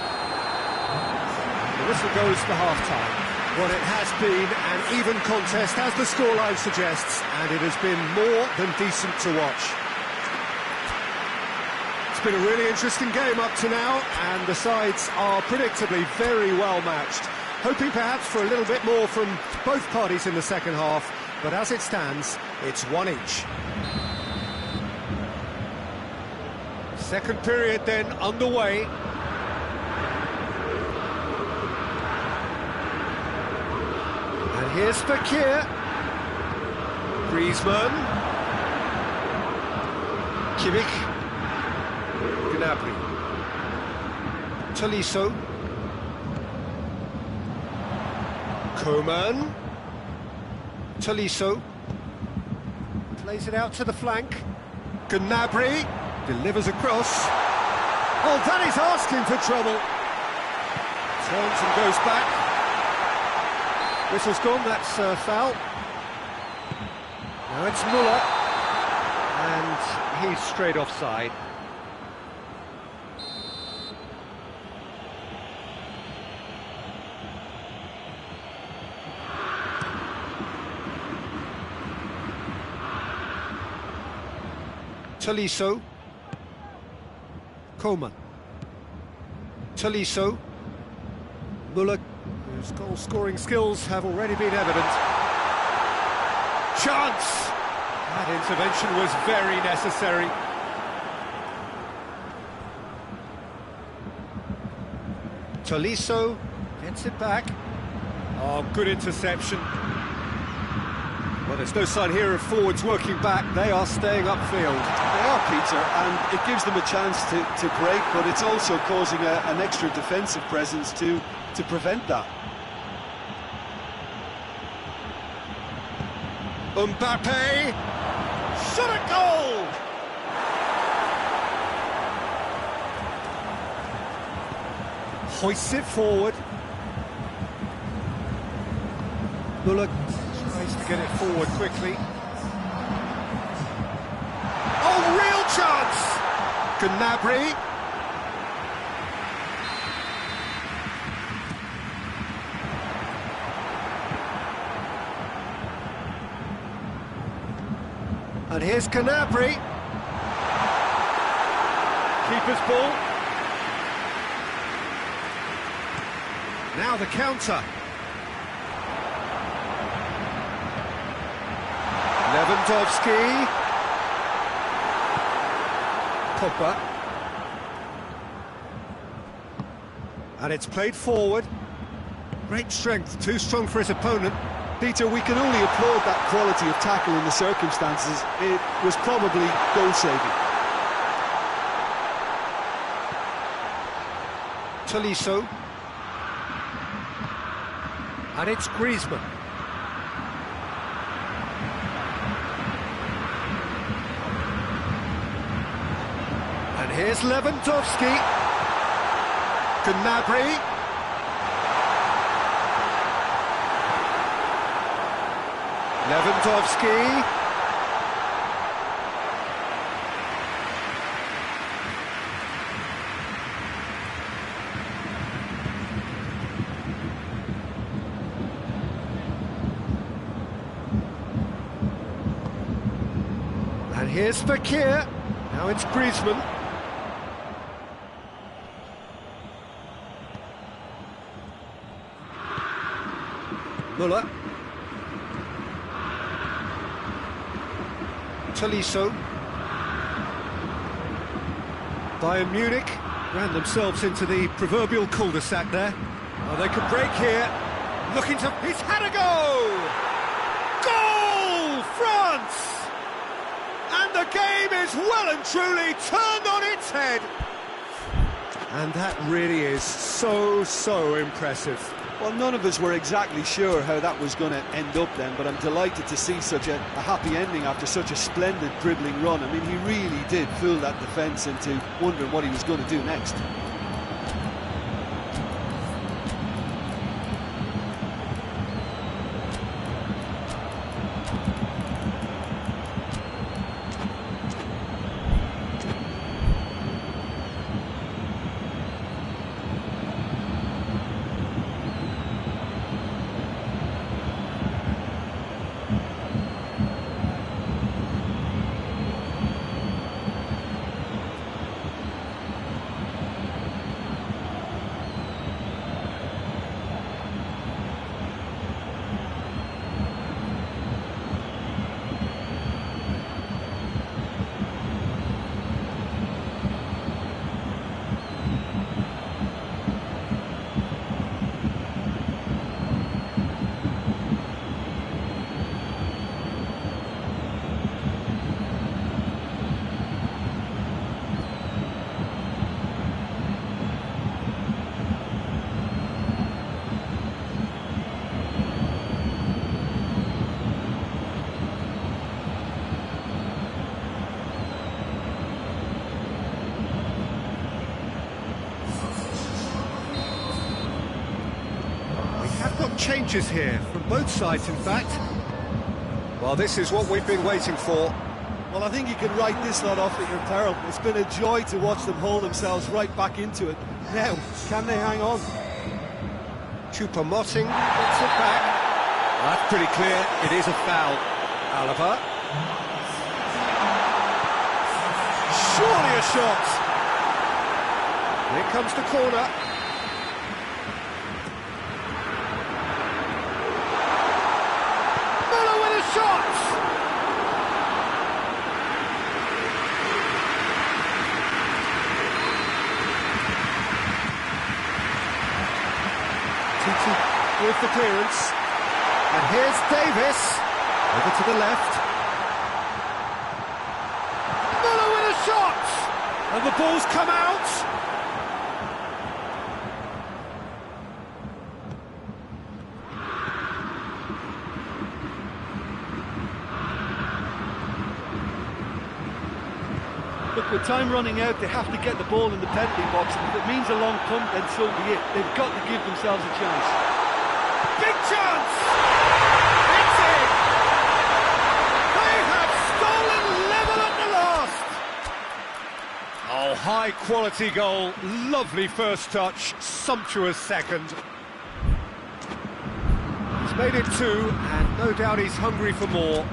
The whistle goes for half-time. Well, it has been an even contest, as the scoreline suggests, and it has been more than decent to watch. It's been a really interesting game up to now, and the sides are predictably very well matched. Hoping perhaps for a little bit more from both parties in the second half, but as it stands, it's one each. Second period then underway. Here's Fakir. Griezmann. Kimmich. Gnabry. Tolisso. Coman. Tolisso. Plays it out to the flank. Gnabry. Delivers across. Oh, that is asking for trouble. Turns and goes back. Whistle's gone, that's foul. Now it's Muller, and he's straight offside. Tolisso. Coman. Tolisso. Muller, whose goal-scoring skills have already been evident. Chance! That intervention was very necessary. Tolisso gets it back. Oh, good interception. Well, there's no sign here of forwards working back. They are staying upfield. They are, Peter, and it gives them a chance to break, but it's also causing an extra defensive presence to prevent that. Mbappe! Shot at goal! Hoists it forward. Muller tries to get it forward quickly. Oh, real chance! Gnabry. And here's Gnabry. Keeper's ball. Now the counter. Lewandowski. Pogba. And it's played forward. Great strength, too strong for his opponent. Peter, we can only applaud that quality of tackle in the circumstances. It was probably goal-saving. Tolisso. And it's Griezmann. And here's Lewandowski. Gnabry. Lewandowski. And here's Fakir. Now it's Griezmann. Müller. Tolisso. Bayern Munich ran themselves into the proverbial cul-de-sac there. Oh, they could break here. Looking to... He's had a go! Goal! France! And the game is well and truly turned on its head. And that really is so impressive. Well, none of us were exactly sure how that was going to end up then, but I'm delighted to see such a happy ending after such a splendid dribbling run. I mean, he really did fool that defence into wondering what he was going to do next. Changes here from both sides, in fact. Well, this is what we've been waiting for. Well, I think you can write this lot off at your peril. It's been a joy to watch them haul themselves right back into it. Now, can they hang on? Choupo-Moting gets it back. Well, that's pretty clear. It is a foul. Alaba. Surely a shot. Here comes the corner. With the clearance, and here's Davis, over to the left. Müller with a shot, and the ball's come out. Look, with time running out, they have to get the ball in the penalty box, and if it means a long punt, then so be it. They've got to give themselves a chance. Big chance! It's in! They have stolen level at the last! Oh, high-quality goal, lovely first touch, sumptuous second. He's made it 2, and no doubt he's hungry for more.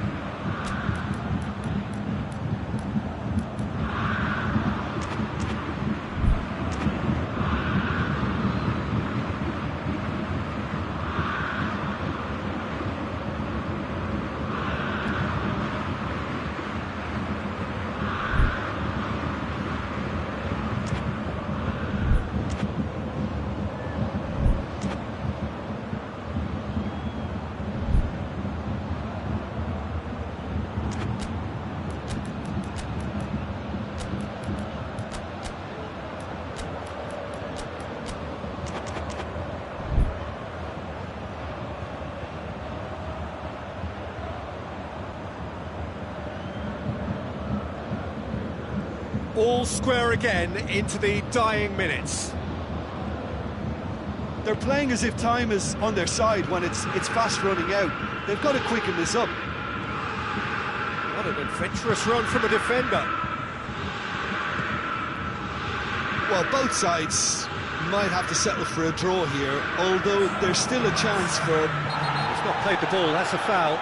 All square again into the dying minutes. They're playing as if time is on their side when it's fast running out. They've got to quicken this up. What an adventurous run from a defender. Well, both sides might have to settle for a draw here, although there's still a chance for... He's not played the ball, that's a foul.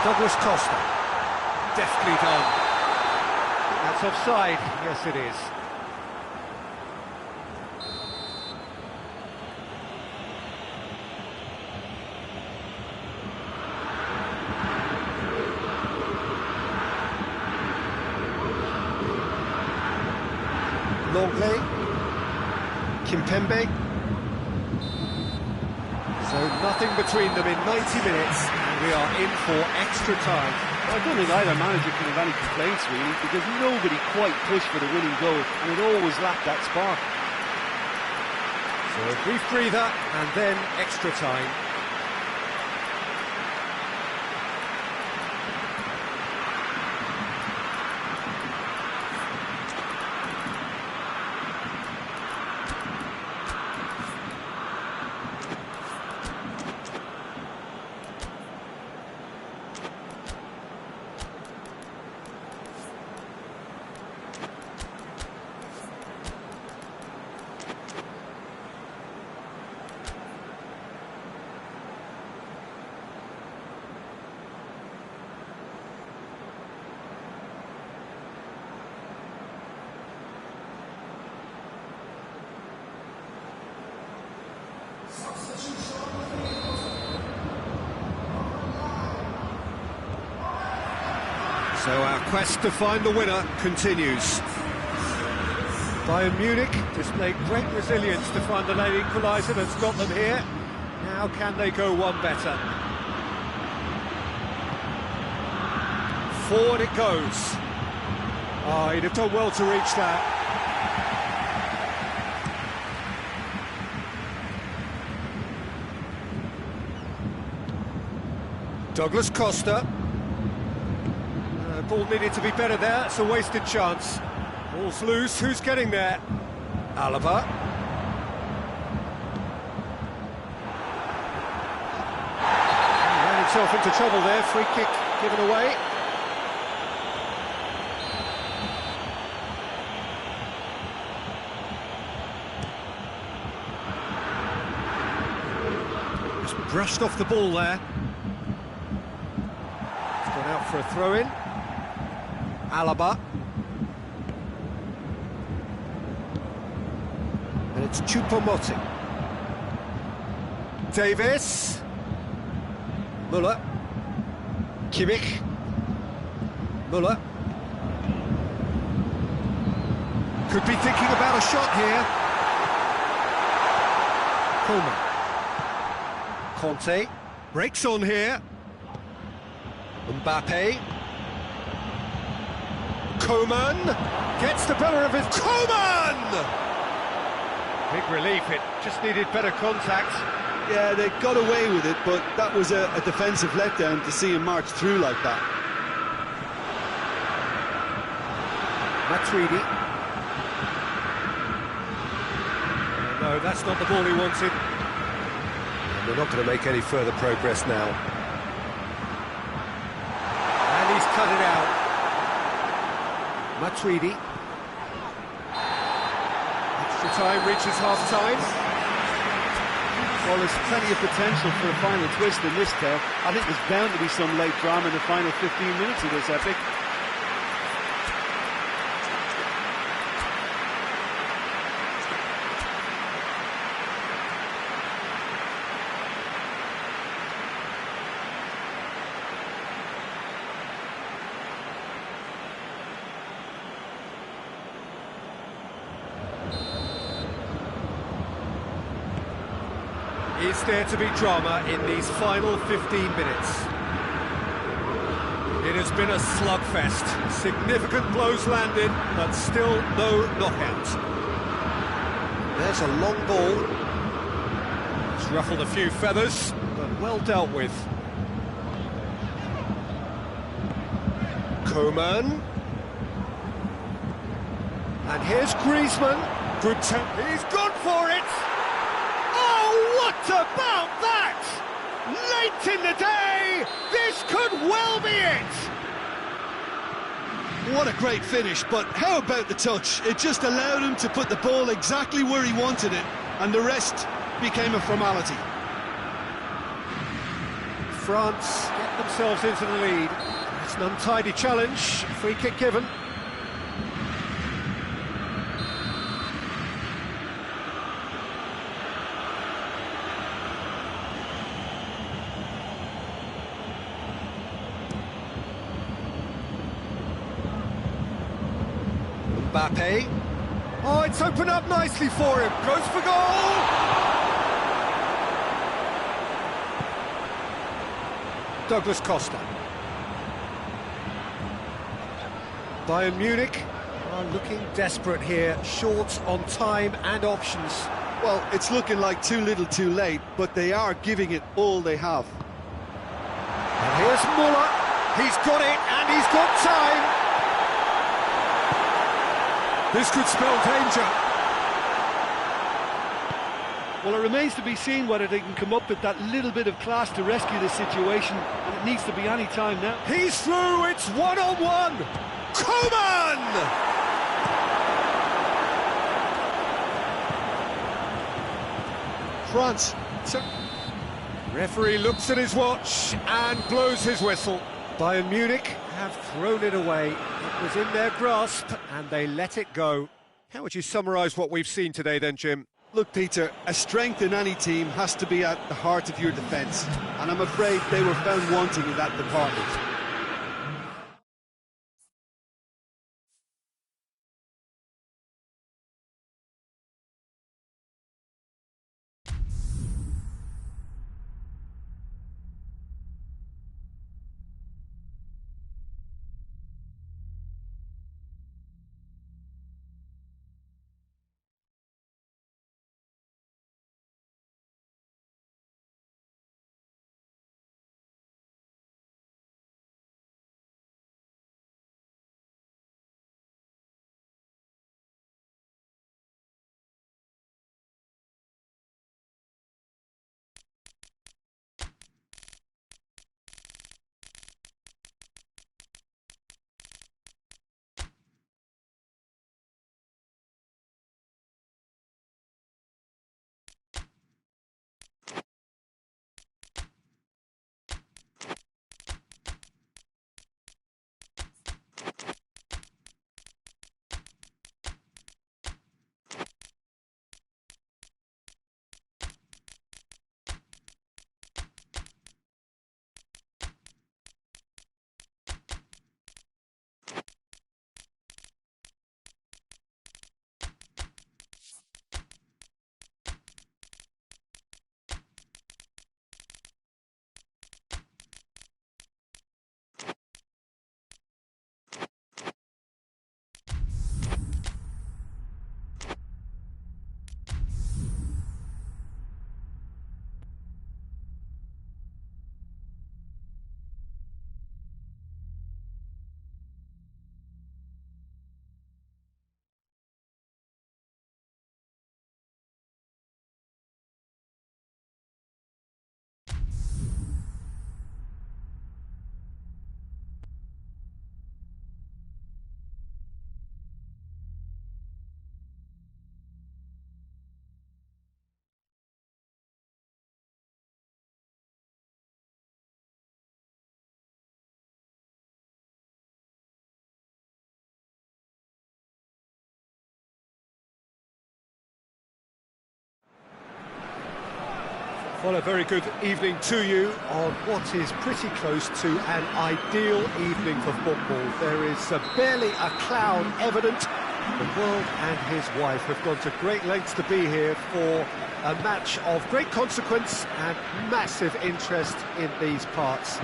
Douglas Costa, deftly done. That's offside, yes it is. Longley, Kimpembe. So nothing between them in 90 minutes, and we are in for extra time. I don't think either manager can have any complaints, really, because nobody quite pushed for the winning goal, and it always lacked that spark. So a brief breather, and then extra time. So our quest to find the winner continues. Bayern Munich displayed great resilience to find the late equaliser that's got them here. Now can they go one better? Forward it goes. Oh, he'd have done well to reach that. Douglas Costa. Ball needed to be better there, it's a wasted chance. Ball's loose, who's getting there? Alaba. He ran himself into trouble there, free kick given away. Just brushed off the ball there. It's gone out for a throw-in. Alaba. And it's Choupo-Moting. Davis. Müller. Kimmich. Müller. Could be thinking about a shot here. Coleman. Conte. Breaks on here. Mbappe. Coman gets the better of his... Coman! Big relief, it just needed better contact. Yeah, they got away with it, but that was a defensive letdown to see him march through like that. Matuidi. No, that's not the ball he wanted. And they're not going to make any further progress now. And he's cut it out. Matuidi. Extra time reaches half-time. Well, there's plenty of potential for a final twist in this tale. I think there's bound to be some late drama in the final 15 minutes of this epic. Is there to be drama in these final 15 minutes? It has been a slugfest. Significant blows landed, but still no knockout. There's a long ball. It's ruffled a few feathers, but well dealt with. Coman. And here's Griezmann. Good tempo. He's gone for it! Oh, what about that? Late in the day, this could well be it! What a great finish, but how about the touch? It just allowed him to put the ball exactly where he wanted it, and the rest became a formality. France get themselves into the lead. It's an untidy challenge, free kick given. Mbappe. Oh, it's opened up nicely for him. Goes for goal! Douglas Costa. Bayern Munich are looking desperate here, short on time and options. Well, it's looking like too little too late, but they are giving it all they have. And here's Muller. He's got it, and he's got time. This could spell danger. Well, it remains to be seen whether they can come up with that little bit of class to rescue this situation, and it needs to be any time now. He's through, it's one-on-one! Coman! France. Referee looks at his watch and blows his whistle. Bayern Munich have thrown it away. It was in their grasp and they let it go. How would you summarise what we've seen today then, Jim? Look, Peter, a strength in any team has to be at the heart of your defence, and I'm afraid they were found wanting in that department. Well, a very good evening to you on what is pretty close to an ideal evening for football. There is barely a cloud evident The world and his wife have gone to great lengths to be here for a match of great consequence and massive interest in these parts.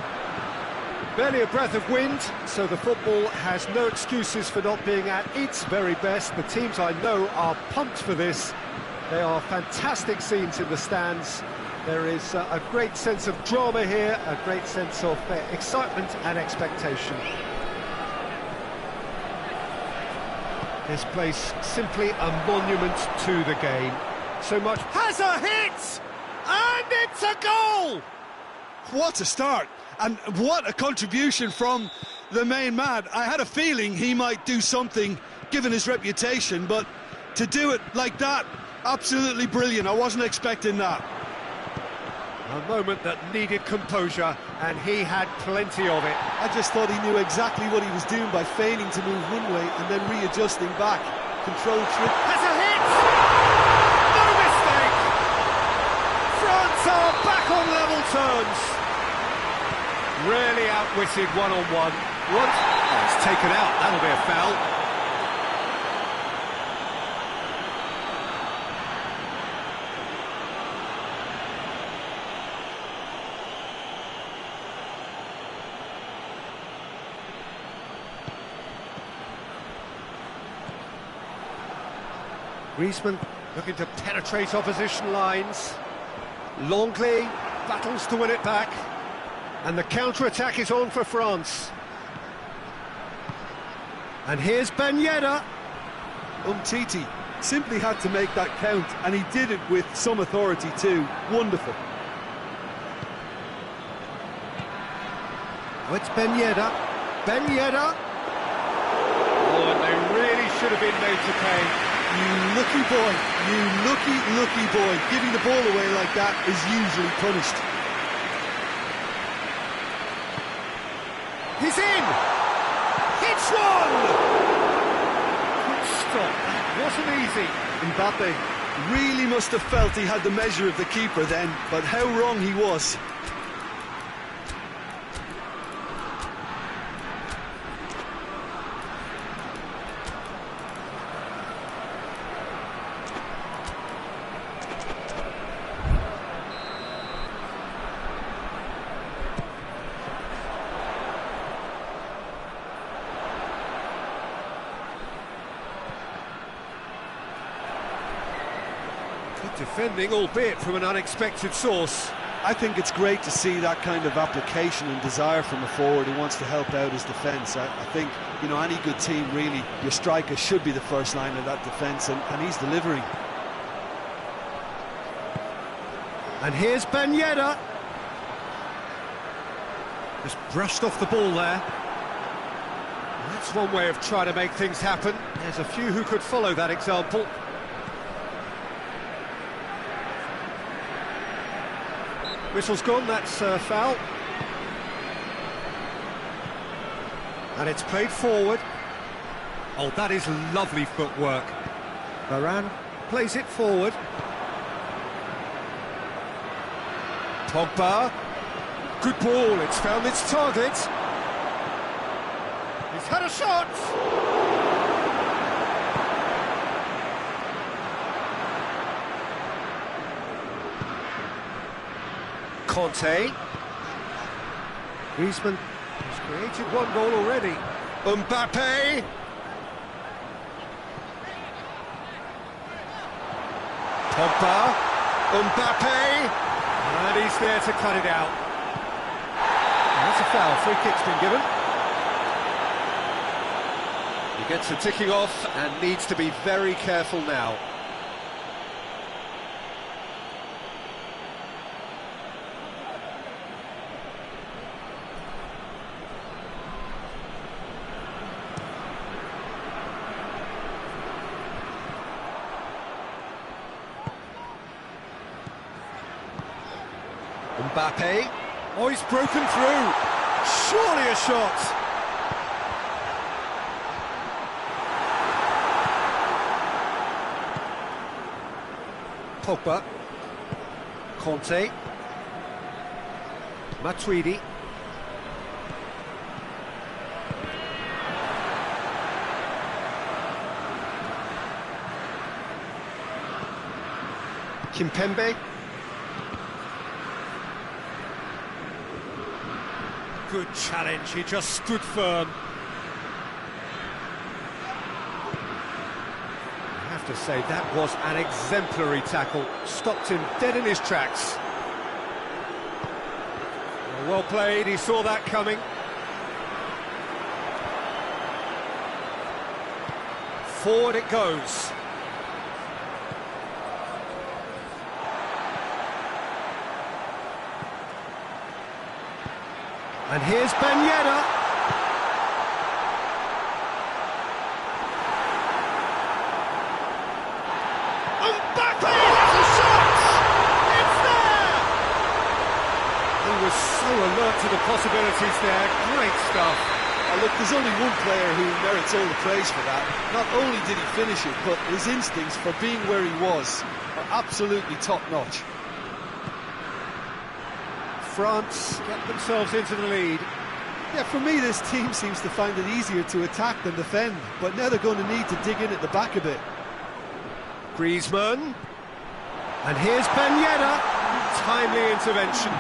Barely a breath of wind, so the football has no excuses for not being at its very best. The teams I know are pumped for this. They are fantastic scenes in the stands. There is a great sense of drama here, a great sense of excitement and expectation. This place simply a monument to the game. So much has a hit! And it's a goal! What a start! And what a contribution from the main man. I had a feeling he might do something, given his reputation, but to do it like that, absolutely brilliant. I wasn't expecting that. A moment that needed composure, and he had plenty of it. I just thought he knew exactly what he was doing by feigning to move one way and then readjusting back. Controlled through. Has a hit! No mistake! France are back on level terms. Really outwitted one-on-one. What? Oh, it's taken out. That'll be a foul. Griezmann looking to penetrate opposition lines. Longley battles to win it back. And the counter-attack is on for France. And here's Ben Yedder. Titi simply had to make that count, and he did it with some authority too. Wonderful. Oh, it's Ben Yedder. Ben Yedder. Oh, and they really should have been made to pay. You lucky boy. You lucky boy. Giving the ball away like that is usually punished. He's in! Hits one! Good stop, that wasn't easy. Mbappe really must have felt he had the measure of the keeper then, but how wrong he was. Defending, albeit from an unexpected source. I think it's great to see that kind of application and desire from a forward who wants to help out his defence. I think, you know, any good team, really, your striker should be the first line of that defence, and he's delivering. And here's Ben Yedder. Just brushed off the ball there. That's one way of trying to make things happen. There's a few who could follow that example. Whistle's gone, that's a foul. And it's played forward. Oh, that is lovely footwork. Varane plays it forward. Pogba. Good ball, it's found its target. He's had a shot! Conte. Griezmann has created one goal already. Mbappe. Pogba. Mbappe. And he's there to cut it out. And that's a foul. Free kick's been given. He gets the ticking off and needs to be very careful now. Mbappe. Oh, he's broken through. Surely a shot. Pogba. Conte. Matuidi. Kimpembe. Good challenge, he just stood firm. I have to say, that was an exemplary tackle. Stopped him dead in his tracks. Well played, he saw that coming. Forward it goes. And here's Ben Yedder. Mbappe has a shot! It's there! He was so alert to the possibilities there. Great stuff. Look, there's only one player who merits all the praise for that. Not only did he finish it, but his instincts for being where he was are absolutely top-notch. France get themselves into the lead. Yeah, for me, this team seems to find it easier to attack than defend, but now they're going to need to dig in at the back a bit. Griezmann. And here's Ben Yedder. Timely intervention.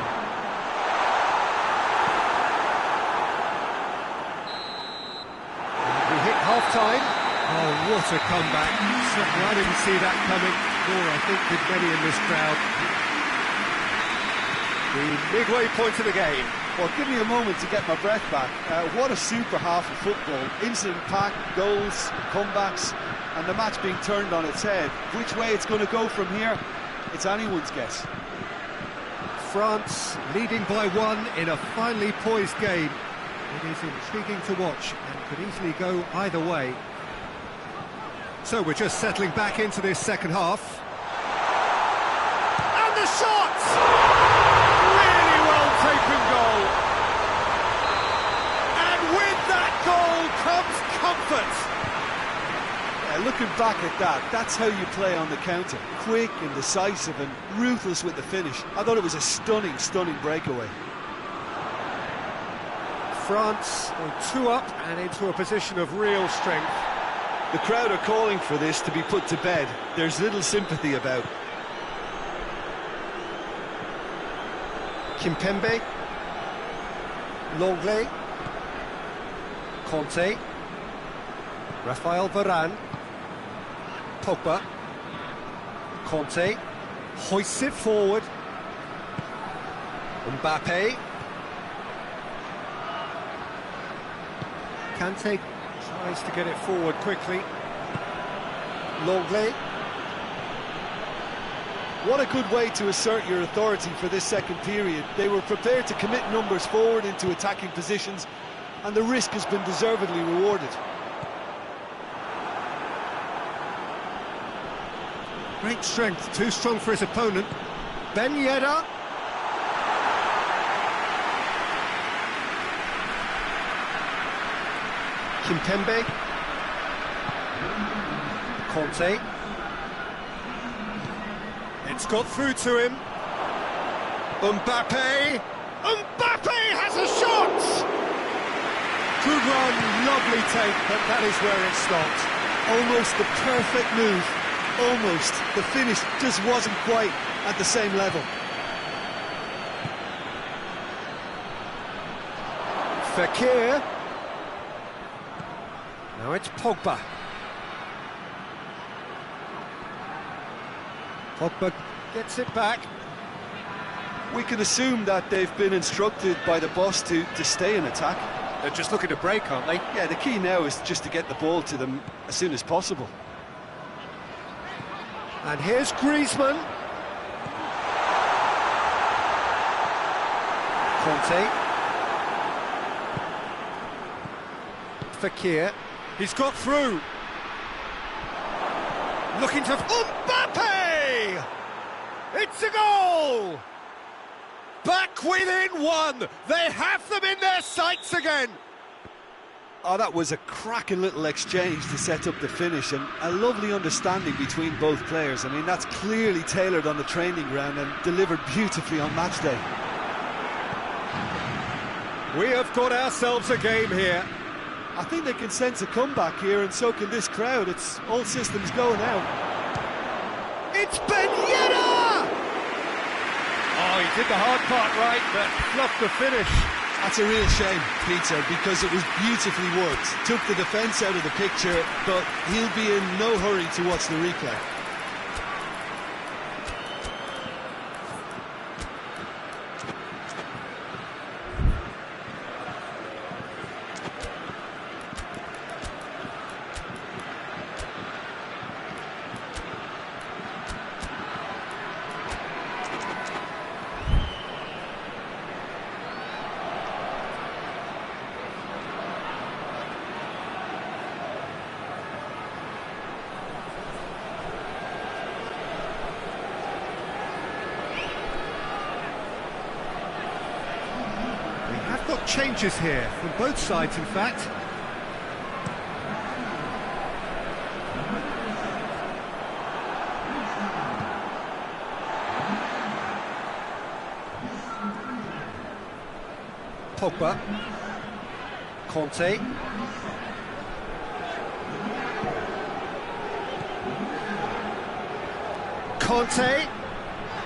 We hit half-time. Oh, what a comeback. Certainly I didn't see that coming, nor I think did many in this crowd. The midway point of the game. Well, give me a moment to get my breath back. What a super half of football. Incident-packed, goals, comebacks, and the match being turned on its head. Which way it's going to go from here, it's anyone's guess. France leading by one in a finely poised game. It is intriguing to watch and could easily go either way. So we're just settling back into this second half. And the shot! Really well taken goal. And with that goal comes comfort. Yeah, looking back at that, that's how you play on the counter. Quick and decisive and ruthless with the finish. I thought it was a stunning, stunning breakaway. France on 2 up and into a position of real strength. The crowd are calling for this to be put to bed. There's little sympathy about. Kimpembe. Longley. Conte. Raphael Varane. Pogba. Conte. Hoists it forward. Mbappe. Kante tries to get it forward quickly. Longley. What a good way to assert your authority for this second period. They were prepared to commit numbers forward into attacking positions, and the risk has been deservedly rewarded. Great strength, too strong for his opponent. Ben Yedder. Kimpembe. Conte. It's got through to him. Mbappe. Mbappe has a shot! Good run, lovely take, but that is where it stopped. Almost the perfect move. Almost. The finish just wasn't quite at the same level. Fekir. Now it's Pogba. Pogba gets it back. We can assume that they've been instructed by the boss to stay in attack. They're just looking to break, aren't they? Yeah, the key now is just to get the ball to them as soon as possible. And here's Griezmann. Conte. Fekir. He's got through. Looking to... Mbappe! It's a goal! Back within one! They have them in their sights again! Oh, that was a cracking little exchange to set up the finish, and a lovely understanding between both players. I mean, that's clearly tailored on the training ground and delivered beautifully on match day. We have got ourselves a game here. I think they can sense a comeback here, and so can this crowd. It's all systems go now. It's Ben Yedder! Oh, he did the hard part right, but fluffed the finish. That's a real shame, Peter, because it was beautifully worked. Took the defence out of the picture, but he'll be in no hurry to watch the replay. Changes here from both sides, in fact. Pogba, Conte,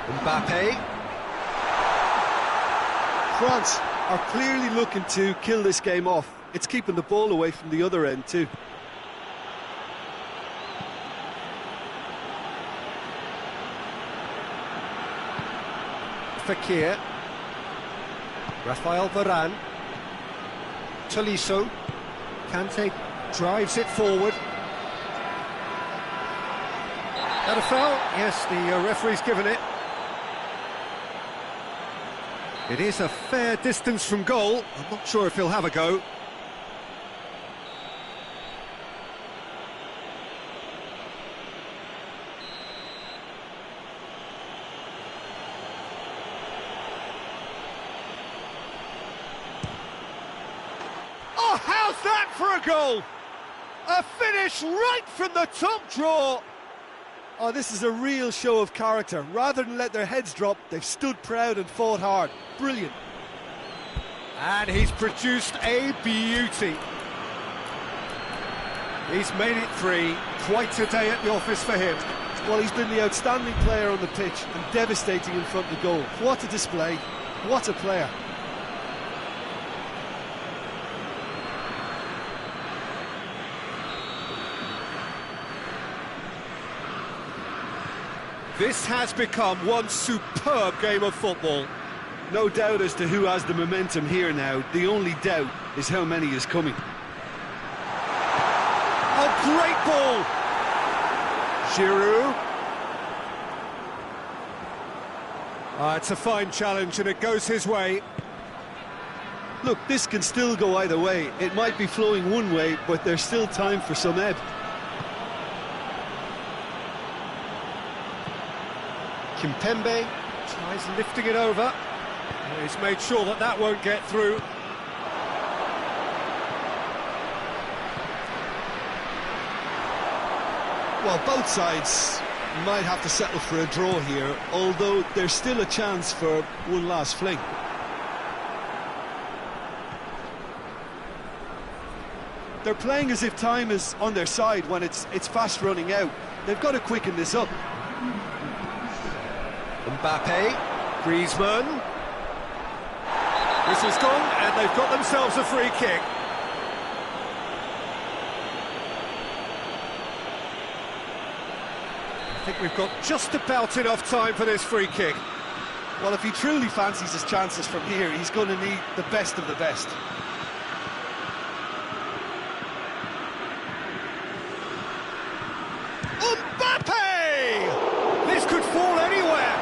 Mbappe. France are clearly looking to kill this game off. It's keeping the ball away from the other end too. Fekir, Rafael Varane, Tolisso, Kante drives it forward. That a foul? Yes, the referee's given it. It is a fair distance from goal. I'm not sure if he'll have a go. Oh, how's that for a goal? A finish right from the top draw. Oh, this is a real show of character. Rather than let their heads drop, they've stood proud and fought hard. Brilliant. And he's produced a beauty. He's made it 3. Quite a day at the office for him. Well, he's been the outstanding player on the pitch and devastating in front of goal. What a display. What a player. This has become one superb game of football. No doubt as to who has the momentum here now. The only doubt is how many is coming. A great ball! Giroud. It's a fine challenge and it goes his way. Look, this can still go either way. It might be flowing one way, but there's still time for some ebb. Kimpembe tries lifting it over. He's made sure that that won't get through. Well, both sides might have to settle for a draw here, although there's still a chance for one last fling. They're playing as if time is on their side when it's fast running out. They've got to quicken this up. Mbappe, Griezmann. This is gone, and they've got themselves a free kick. I think we've got just about enough time for this free kick. Well, if he truly fancies his chances from here, he's going to need the best of the best. Mbappe! This could fall anywhere.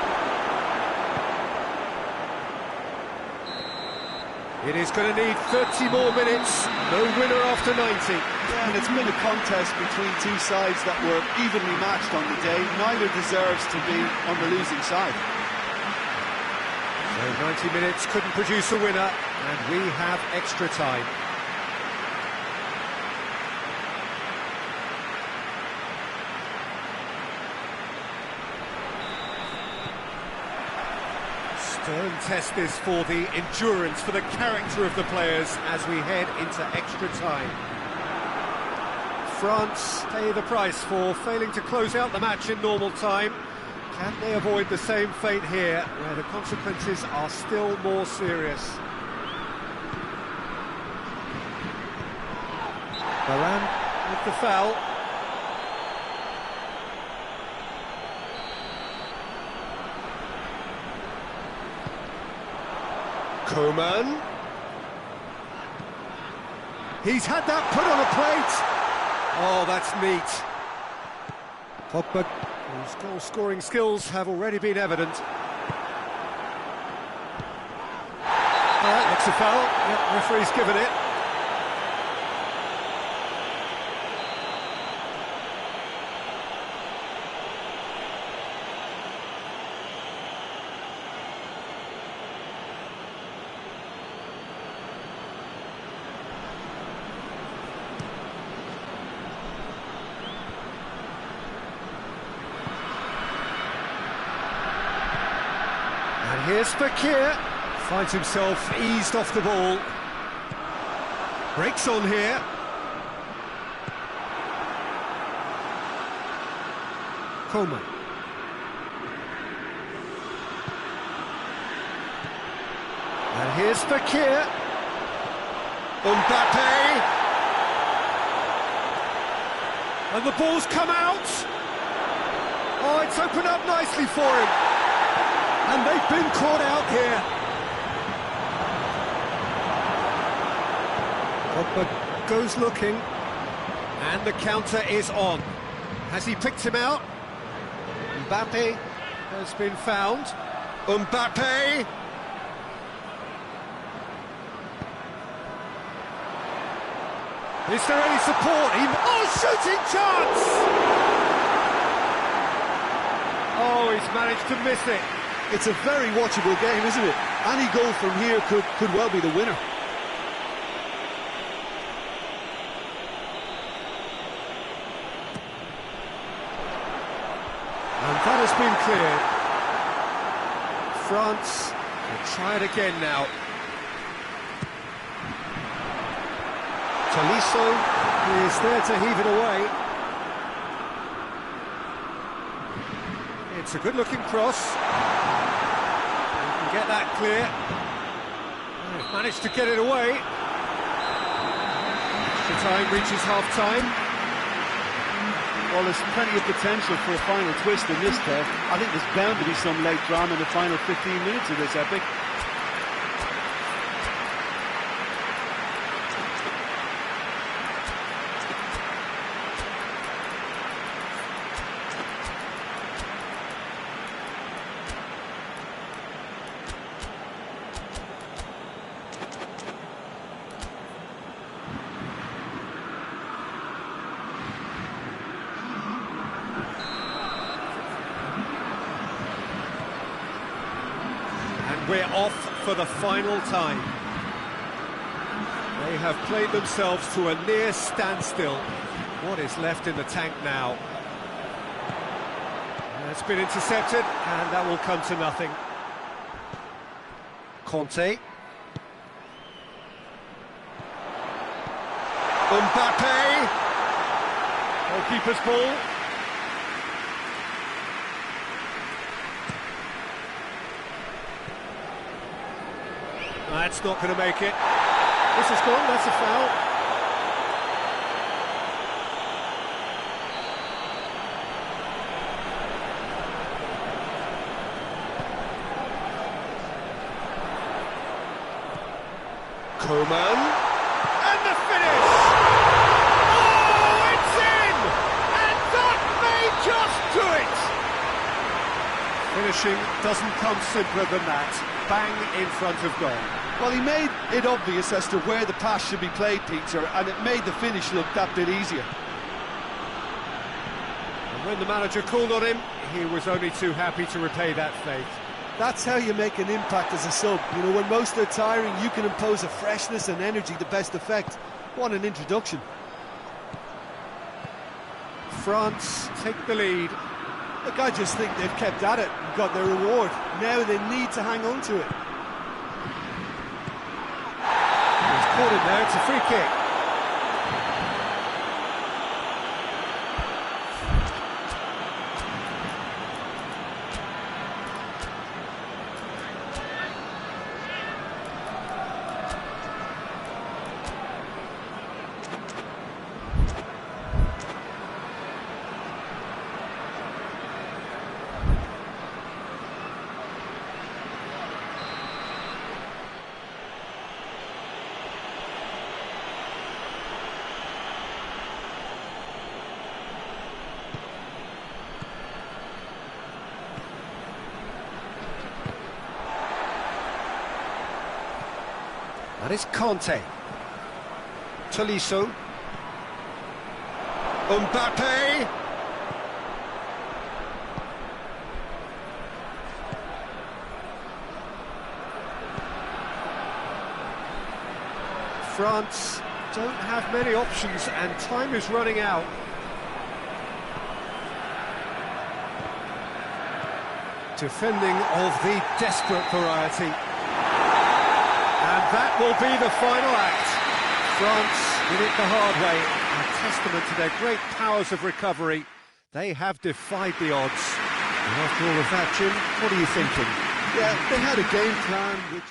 It is going to need 30 more minutes. No winner after 90. Yeah, and it's been a contest between two sides that were evenly matched on the day. Neither deserves to be on the losing side. So 90 minutes couldn't produce a winner, and we have extra time. Stern test this for the endurance, for the character of the players as we head into extra time. France pay the price for failing to close out the match in normal time, Can they avoid the same fate here, where the consequences are still more serious? Varane with the foul. Koeman. He's had that put on a plate. Oh, that's neat. Pogba, whose goal-scoring skills have already been evident. That looks a foul. Yep, referee's given it. Here's Fekir, finds himself eased off the ball. Breaks on here. Koeman. And here's Fekir. Mbappe. And the ball's come out. Oh, it's opened up nicely for him. And they've been caught out here. Pogba goes looking, and the counter is on. Has he picked him out? Mbappe has been found. Mbappe! Is there any support? Oh, shooting chance! Oh, he's managed to miss it. It's a very watchable game, isn't it? Any goal from here could well be the winner. And that has been cleared. France will try it again now. Tolisso is there to heave it away. It's a good-looking cross. Get that clear. They've managed to get it away. The time reaches half-time. Well, there's plenty of potential for a final twist in this test. I think there's bound to be some late drama in the final 15 minutes of this epic. We're off for the final time. They have played themselves to a near standstill. What is left in the tank now? It's been intercepted, and that will come to nothing. Conte. Mbappe. Goalkeeper's ball. That's not going to make it. This is gone, that's a foul. Koeman. And the finish! Oh, it's in! And that may just do it! Finishing doesn't come simpler than that. Bang in front of goal. Well, he made it obvious as to where the pass should be played, Peter, and it made the finish look that bit easier. And when the manager called on him, he was only too happy to repay that faith. That's how you make an impact as a sub. You know, when most are tiring, you can impose a freshness and energy to best effect. What an introduction. France take the lead. Look, I just think they've kept at it and got their reward. Now they need to hang on to it. He's caught it there, it's a free kick. it's Conte. Tolisso. Mbappe. France don't have many options and time is running out. Defending of the desperate variety. And that will be the final act. France did it the hard way. A testament to their great powers of recovery. They have defied the odds. And after all of that, Jim, what are you thinking? Yeah, they had a game plan which...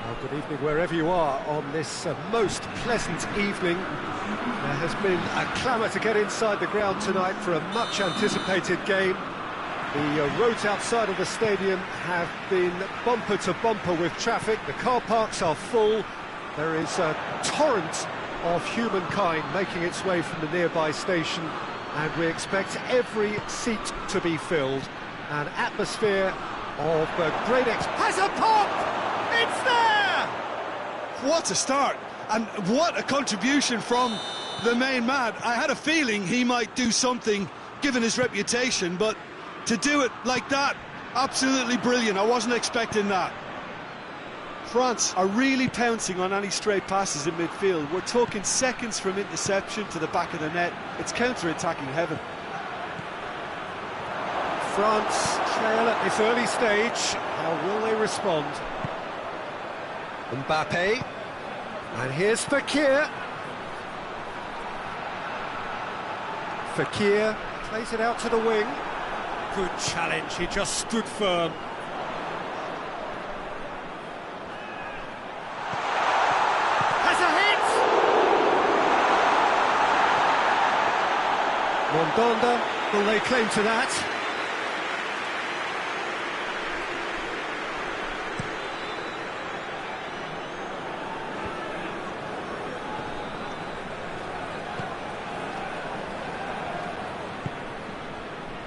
Well, good evening wherever you are on this most pleasant evening. There has been a clamour to get inside the ground tonight for a much anticipated game. The roads outside of the stadium have been bumper to bumper with traffic. The car parks are full. There is a torrent of humankind making its way from the nearby station, and we expect every seat to be filled. An atmosphere of great has a pop! It's there! What a start, and what a contribution from the main man. I had a feeling he might do something given his reputation, but to do it like that, absolutely brilliant. I wasn't expecting that. France are really pouncing on any stray passes in midfield. We're talking seconds from interception to the back of the net. It's counter-attacking heaven. France trail at this early stage. How will they respond? Mbappe, and here's Fekir. Fekir plays it out to the wing. Good challenge, he just stood firm. Has a hit! Mandanda will lay claim to that.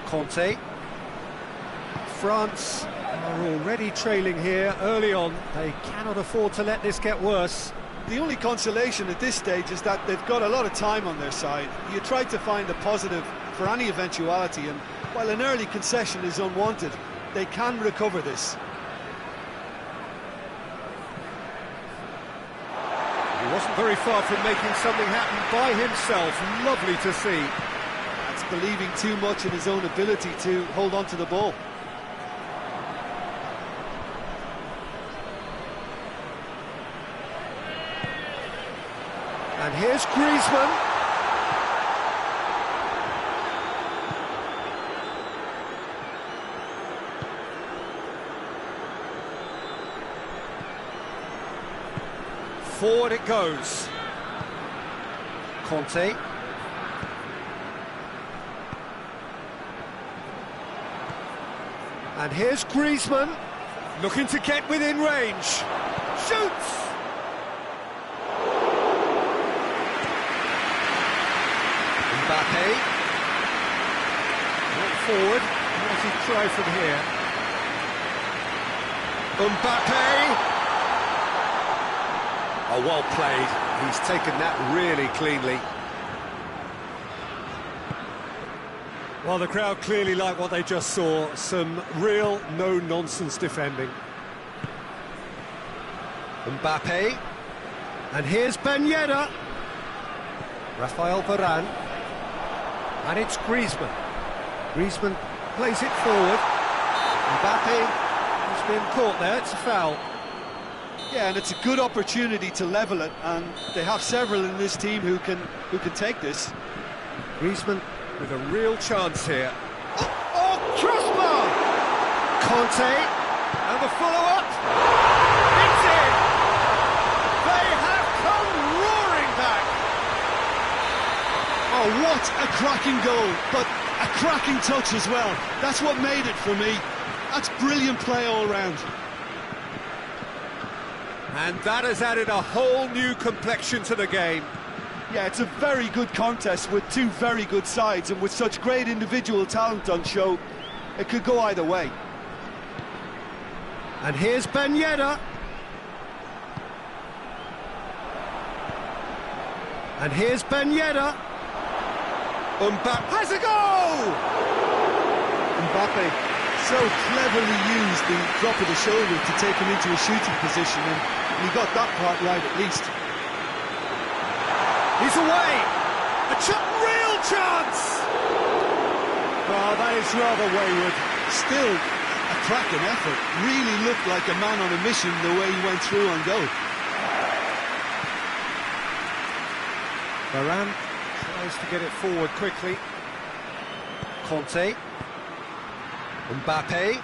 Conte. France are already trailing here early on. They cannot afford to let this get worse. The only consolation at this stage is that they've got a lot of time on their side. You try to find a positive for any eventuality, and while an early concession is unwanted, they can recover this. He wasn't very far from making something happen by himself. Lovely to see. That's believing too much in his own ability to hold on to the ball. And here's Griezmann. Forward it goes. Conte. And here's Griezmann, looking to get within range. Shoots! Mbappe. Walk forward. What does he try from here? Mbappe. Oh, well played. He's taken that really cleanly. Well, the crowd clearly like what they just saw. Some real no-nonsense defending. Mbappe. And here's Ben Yedder. Rafael Varane. And it's Griezmann. Griezmann plays it forward. Mbappe has been caught there, it's a foul. Yeah, and it's a good opportunity to level it, and they have several in this team who can take this. Griezmann with a real chance here. Oh, crossbar! Conte, and the follow-up. It's in! They have come roaring back! Oh, what a cracking goal, but a cracking touch as well. That's what made it for me. That's brilliant play all round. And that has added a whole new complexion to the game. Yeah, it's a very good contest with two very good sides, and with such great individual talent on show, it could go either way. And here's Ben Yedder. And here's Ben Yedder. Mbappe has a goal! Mbappe so cleverly used the drop of the shoulder to take him into a shooting position, and he got that part right at least. He's away! Real chance! Oh, that is rather wayward. Still a cracking effort. Really looked like a man on a mission the way he went through on goal. Varane tries to get it forward quickly. Conte. Mbappe.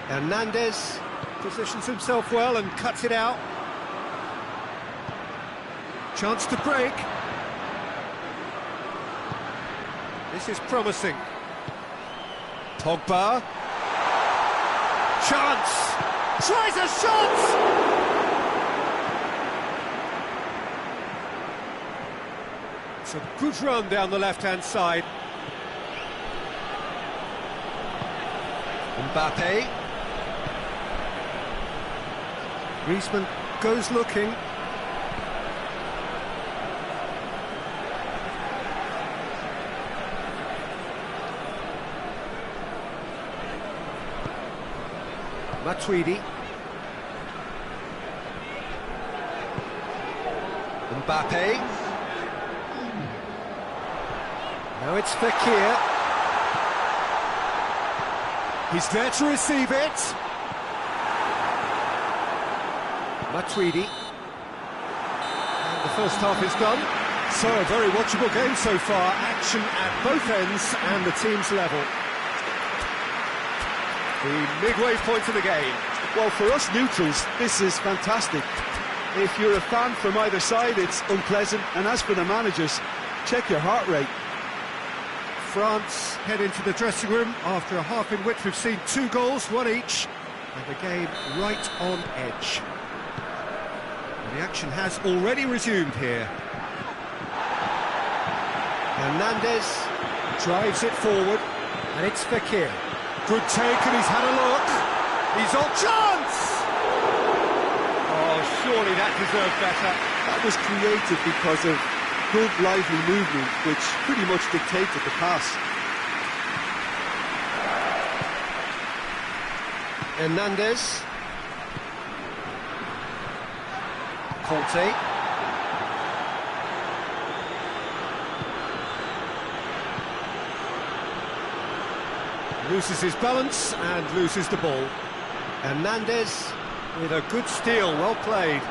Hernandez positions himself well and cuts it out. Chance to break. This is promising. Pogba. Chance! Tries a shot! It's a good run down the left-hand side. Mbappe. Griezmann goes looking. Matuidi. Mbappe. Now it's Fekir. He's there to receive it. Matuidi. And the first half is done. So a very watchable game so far. Action at both ends and the team's level. The midway point of the game. Well, for us neutrals, this is fantastic. If you're a fan from either side, it's unpleasant. And as for the managers, check your heart rate. France head into the dressing room after a half in which we've seen 2 goals, 1 each, and the game right on edge. The action has already resumed here. Hernandez drives it forward, and it's Fekir. Good take, and he's had a look. He's on chance! Oh, surely that deserved better. That was created because of good, lively movement, which pretty much dictated the pass. Hernandez. Conte. Loses his balance and loses the ball. Hernandez with a good steal, well played.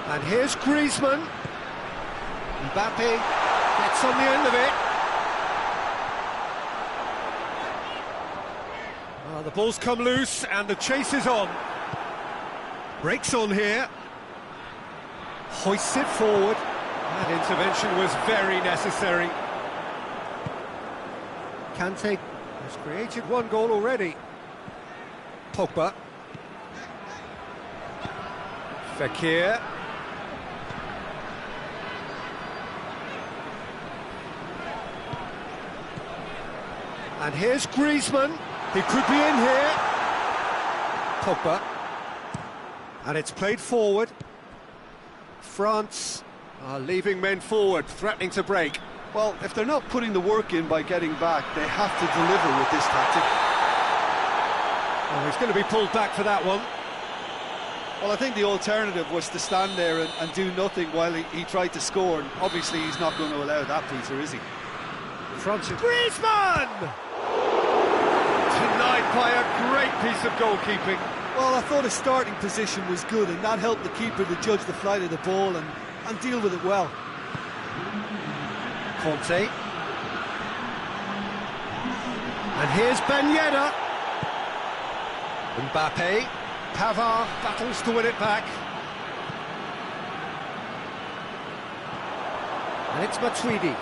And here's Griezmann. Mbappe gets on the end of it. The ball's come loose and the chase is on. Breaks on here. Hoists it forward. That intervention was very necessary. Kante has created one goal already. Pogba. Fekir. And here's Griezmann. He could be in here. Pogba. And it's played forward. France are leaving men forward, threatening to break. Well, if they're not putting the work in by getting back, they have to deliver with this tactic. Oh, he's going to be pulled back for that one. Well, I think the alternative was to stand there and do nothing while he tried to score. And obviously, he's not going to allow that, Peter, is he? Francis Griezmann! Denied by a great piece of goalkeeping. Well, I thought his starting position was good, and that helped the keeper to judge the flight of the ball and deal with it well. Conte. And here's Ben Yedder. Mbappe. Pavard battles to win it back. And it's Matuidi.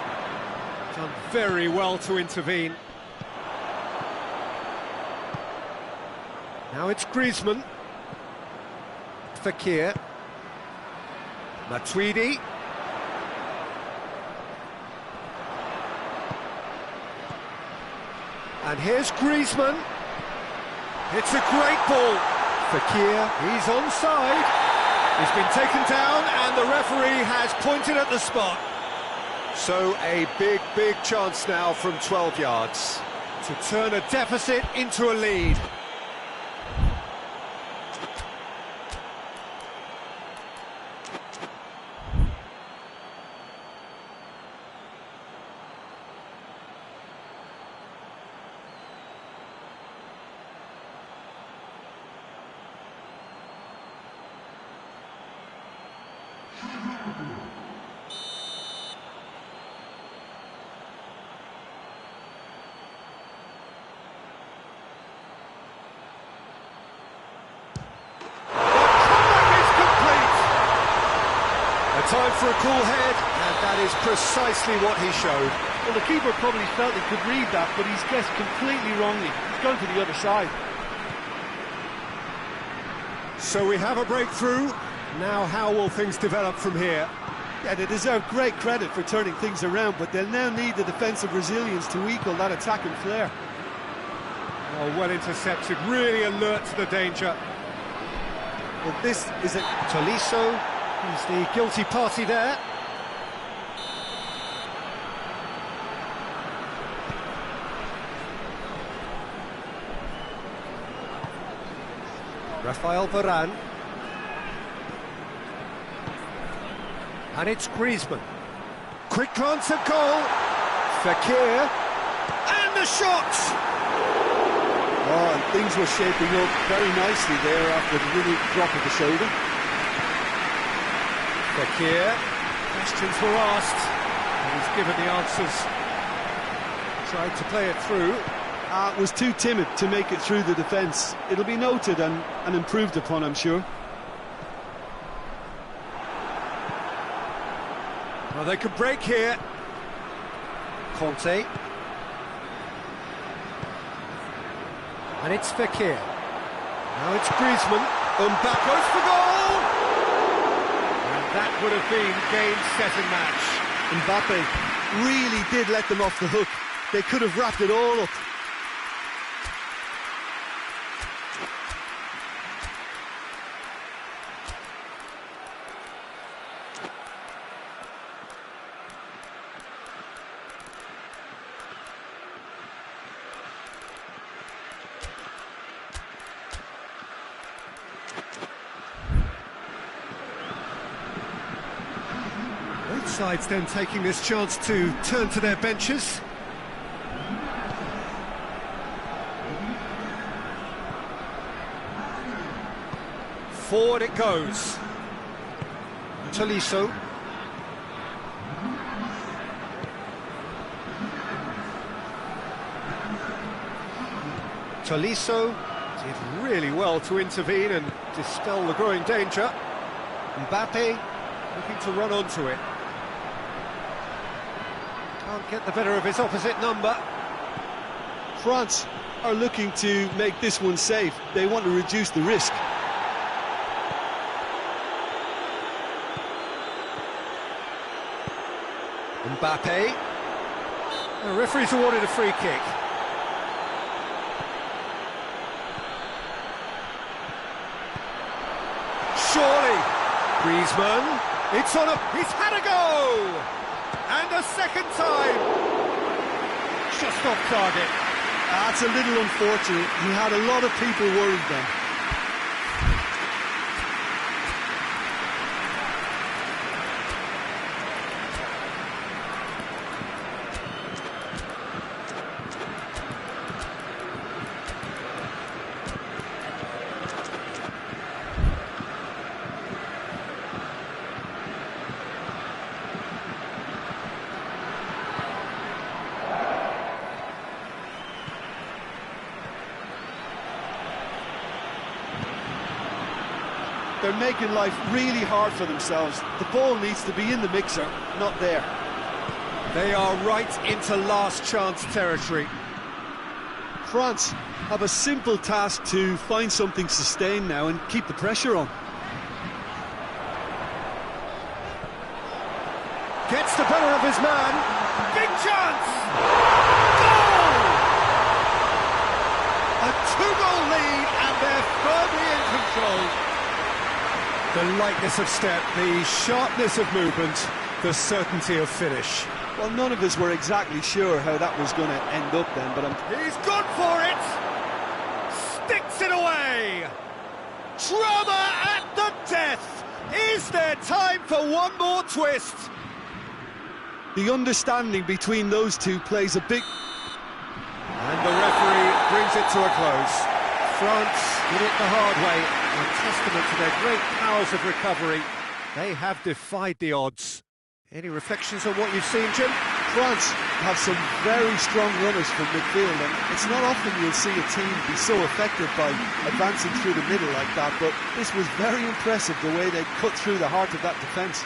Done very well to intervene. Now it's Griezmann. Fekir. Matuidi. And here's Griezmann. It's a great ball. Fekir, he's onside. He's been taken down and the referee has pointed at the spot. So a big, big chance now from 12 yards to turn a deficit into a lead. Time for a cool head, and that is precisely what he showed. Well, the keeper probably felt he could read that, but he's guessed completely wrongly. He's gone to the other side. So we have a breakthrough. Now how will things develop from here? Yeah, they deserve great credit for turning things around, but they'll now need the defensive resilience to equal that attacking flair. Oh, well intercepted, really alert to the danger. Well, this is a... Tolisso. He's the guilty party there. Rafael Varane. And it's Griezmann. Quick glance at goal. Fekir. And the shot! Oh, and things were shaping up very nicely there after the little drop of the shoulder. Fekir, questions were asked, and he's given the answers. Tried to play it through. It was too timid to make it through the defence. It'll be noted and improved upon, I'm sure. Well, they could break here. Conte. And it's Fekir. Now it's Griezmann. Mbappe goes for goal! That would have been game, set and match. Mbappe really did let them off the hook. They could have wrapped it all up. Sides then taking this chance to turn to their benches. Forward it goes. Tolisso. Tolisso did really well to intervene and dispel the growing danger. Mbappe looking to run onto it. Can't get the better of his opposite number. France are looking to make this one safe. They want to reduce the risk. Mbappe. The referee's awarded a free kick. Surely. Griezmann. It's on a... He's had a go! And a second time. Just off target. That's a little unfortunate. He had a lot of people worried then. They're making life really hard for themselves. The ball needs to be in the mixer, not there. They are right into last chance territory. France have a simple task to find something sustained now and keep the pressure on. Gets the better of his man. Big chance! Goal! A two-goal lead and they're firmly in control. The lightness of step, the sharpness of movement, the certainty of finish. Well, none of us were exactly sure how that was going to end up then, but He's gone for it! Sticks it away! Drama at the death! Is there time for one more twist? the understanding between those two plays a big... And the referee brings it to a close. France did it the hard way, a testament to their great powers of recovery. They have defied the odds. Any reflections on what you've seen, Jim? France have some very strong runners from midfield, and it's not often you'll see a team be so effective by advancing through the middle like that, but this was very impressive, the way they cut through the heart of that defence.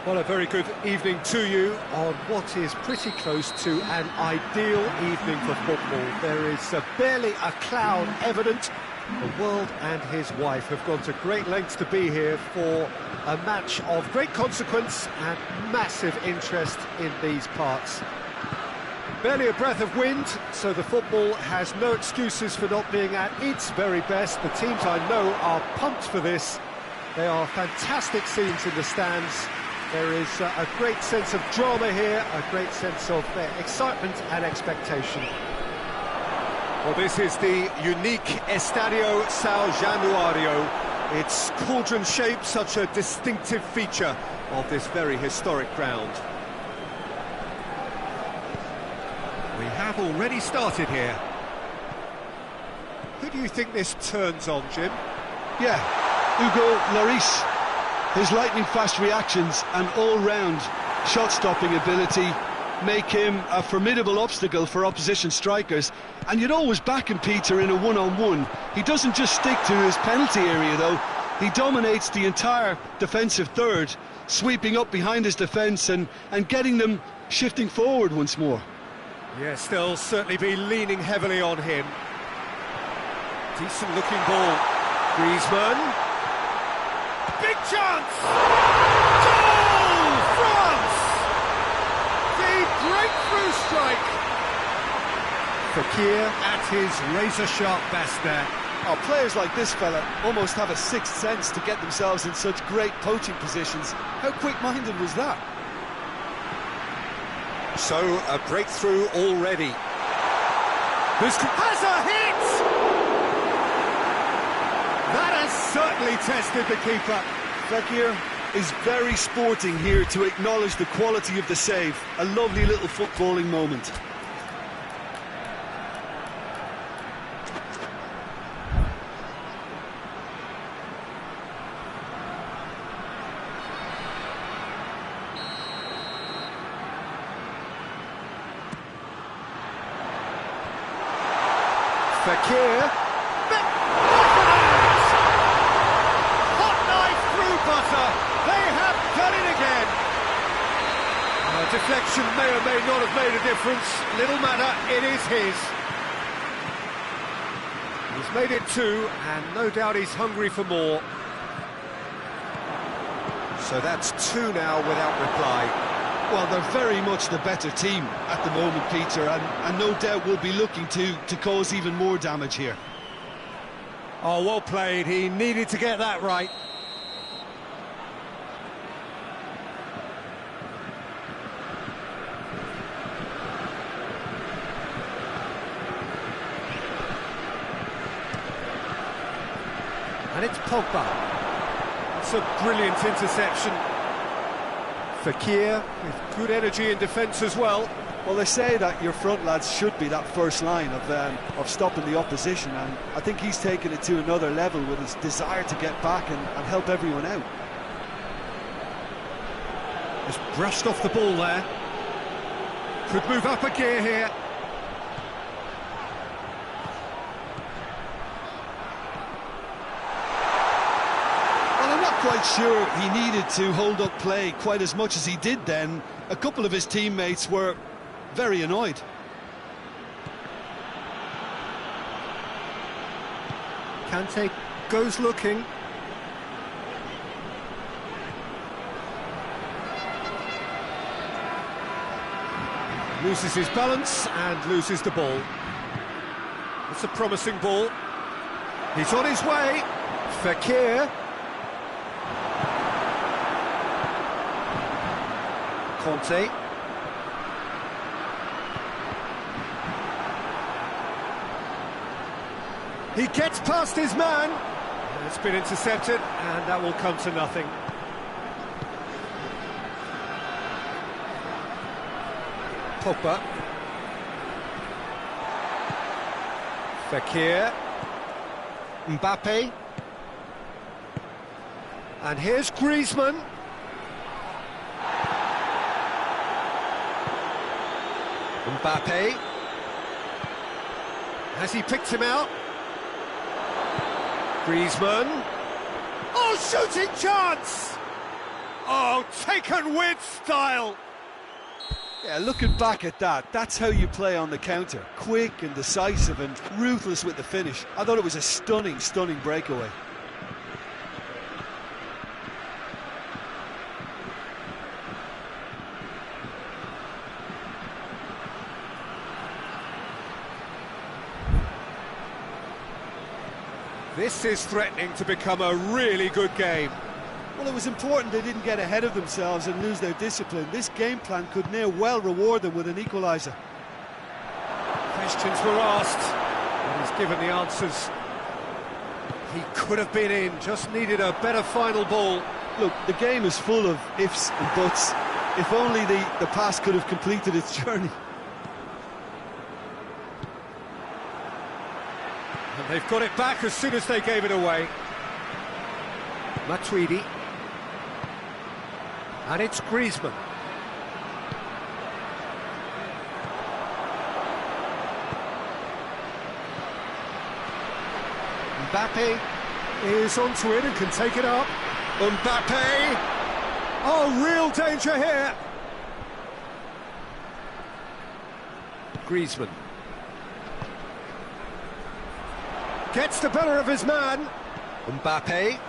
Well, a very good evening to you on what is pretty close to an ideal evening for football. There is barely a cloud evident. The world and his wife have gone to great lengths to be here for a match of great consequence and massive interest in these parts. Barely a breath of wind, so the football has no excuses for not being at its very best. The teams I know are pumped for this. They are fantastic scenes in the stands. There is a great sense of drama here, a great sense of excitement and expectation. Well, this is the unique Estadio São Januário. Its cauldron shape, such a distinctive feature of this very historic ground. We have already started here. Who do you think this turns on, Jim? Yeah, Hugo Lloris. His lightning-fast reactions and all-round shot-stopping ability make him a formidable obstacle for opposition strikers. And you'd always back him, Peter, in a one-on-one. He doesn't just stick to his penalty area, though. He dominates the entire defensive third, sweeping up behind his defence and getting them shifting forward once more. Yes, they'll certainly be leaning heavily on him. Decent-looking ball. Griezmann. Big chance! Goal! France! The breakthrough strike! Fekir at his razor-sharp best there. Oh, players like this fella almost have a sixth sense to get themselves in such great poaching positions. How quick-minded was that? So, a breakthrough already. Has a hit! That has certainly tested the keeper. Fekir is very sporting here to acknowledge the quality of the save. A lovely little footballing moment. Fekir. Hot knife through butter. They have done it again. Deflection may or may not have made a difference. Little matter, it is his. He's made it two, and no doubt he's hungry for more. So that's two now without reply. Well, they're very much the better team at the moment, Peter, and no doubt will be looking to cause even more damage here. Oh, well played. He needed to get that right. And it's Pogba. That's a brilliant interception. Fekir with good energy in defence as well. Well, they say that your front lads should be that first line of stopping the opposition, and I think he's taken it to another level with his desire to get back and help everyone out. Just brushed off the ball there. Could move up a gear here. Quite sure he needed to hold up play quite as much as he did then. A couple of his teammates were very annoyed. Kante goes looking. Loses his balance and loses the ball. It's a promising ball. He's on his way. Fekir. Conte. He gets past his man. It's been intercepted, and that will come to nothing. Pogba. Fekir. Mbappe. And here's Griezmann. Mbappe. Has he picked him out? Griezmann. Oh, shooting chance! Oh, taken with style! Yeah, looking back at that, that's how you play on the counter. Quick and decisive and ruthless with the finish. I thought it was a stunning, stunning breakaway. This is threatening to become a really good game. Well, it was important they didn't get ahead of themselves and lose their discipline. This game plan could now well reward them with an equaliser. Questions were asked, and he's given the answers. He could have been in, just needed a better final ball. Look, the game is full of ifs and buts. If only the pass could have completed its journey. And they've got it back as soon as they gave it away. Matuidi. And it's Griezmann. Mbappe is onto it and can take it up. Mbappe! Oh, real danger here! Griezmann. Gets the better of his man. Mbappe.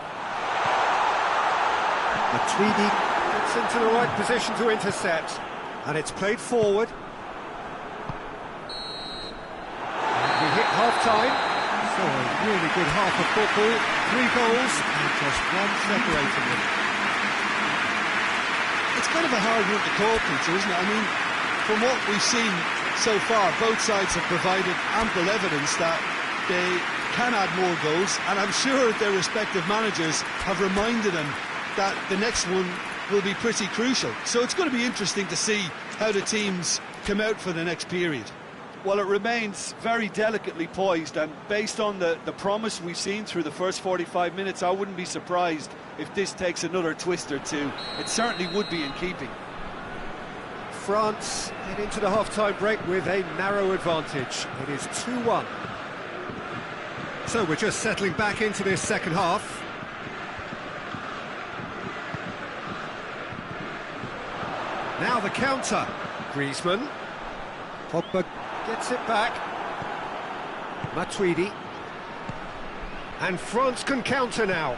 Matuidi gets into the right position to intercept. And it's played forward. And we hit half-time. So a really good half of football. 3 goals and just one separating them. It's kind of a hard one to call, Peter, isn't it? I mean, from what we've seen so far, both sides have provided ample evidence that they can add more goals, and I'm sure their respective managers have reminded them that the next one will be pretty crucial. So it's going to be interesting to see how the teams come out for the next period. Well, it remains very delicately poised, and based on the promise we've seen through the first 45 minutes, I wouldn't be surprised if this takes another twist or two. It certainly would be in keeping. France head into the half-time break with a narrow advantage. It is 2-1. So we're just settling back into this second half. Now the counter. Griezmann. Pogba gets it back. Matuidi. And France can counter now.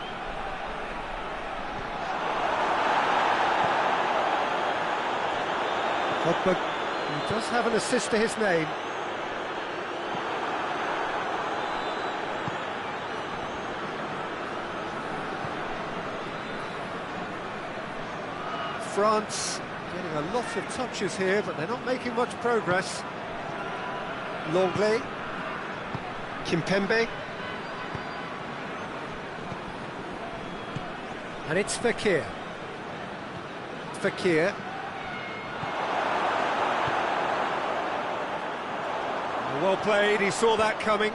Pogba, he does have an assist to his name. France getting a lot of touches here, but they're not making much progress. Longley, Kimpembe, and it's Fekir. Fekir. Well played, he saw that coming.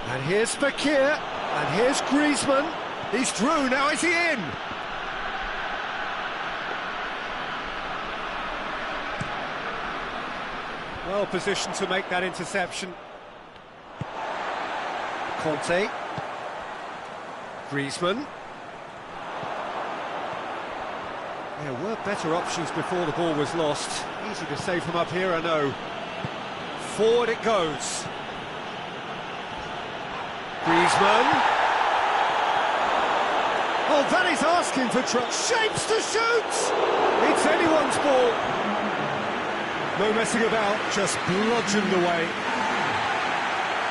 And here's Fekir, and here's Griezmann. He's through, now is he in? Well positioned to make that interception. Conte. Griezmann. There were better options before the ball was lost. Easy to save from up here, I know. Forward it goes. Griezmann. Oh, that is asking for trouble. Shapes to shoot! It's anyone's ball. No messing about, just bludgeoned away.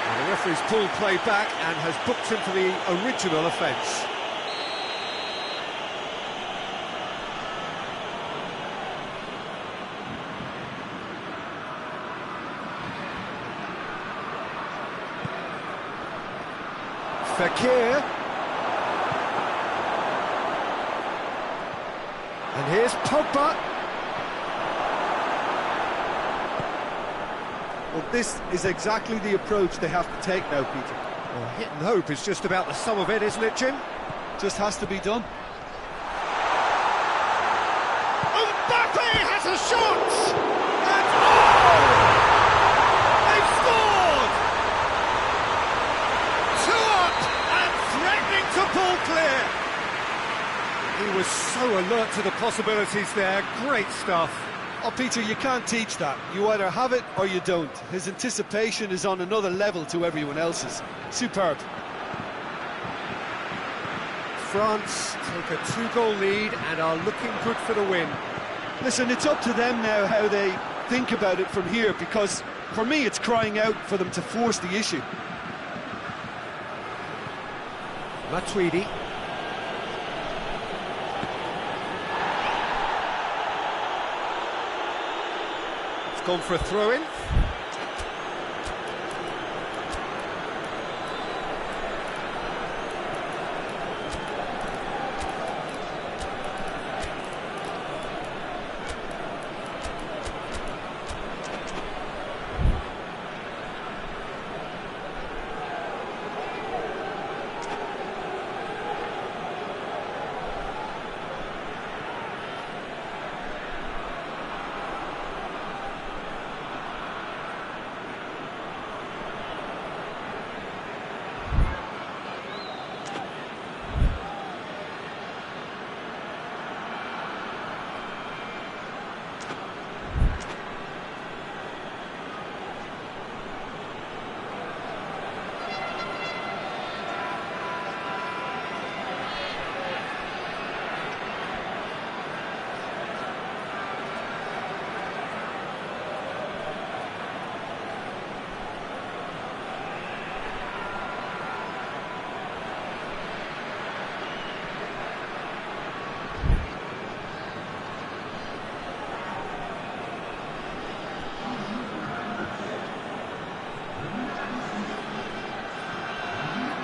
Well, the referee's pulled play back and has booked him for the original offence. Fekir. And here's Pogba. Well, this is exactly the approach they have to take now, Peter. Well, hit and hope is just about the sum of it, isn't it, Jim? Just has to be done. Mbappe has a shot! And oh! They've scored! 2 up and threatening to pull clear. He was so alert to the possibilities there. Great stuff. Oh, Peter, you can't teach that. You either have it or you don't. His anticipation is on another level to everyone else's. Superb. France take a 2-goal lead and are looking good for the win. Listen, it's up to them now how they think about it from here, because for me it's crying out for them to force the issue. Matuidi. It's gone for a throw-in.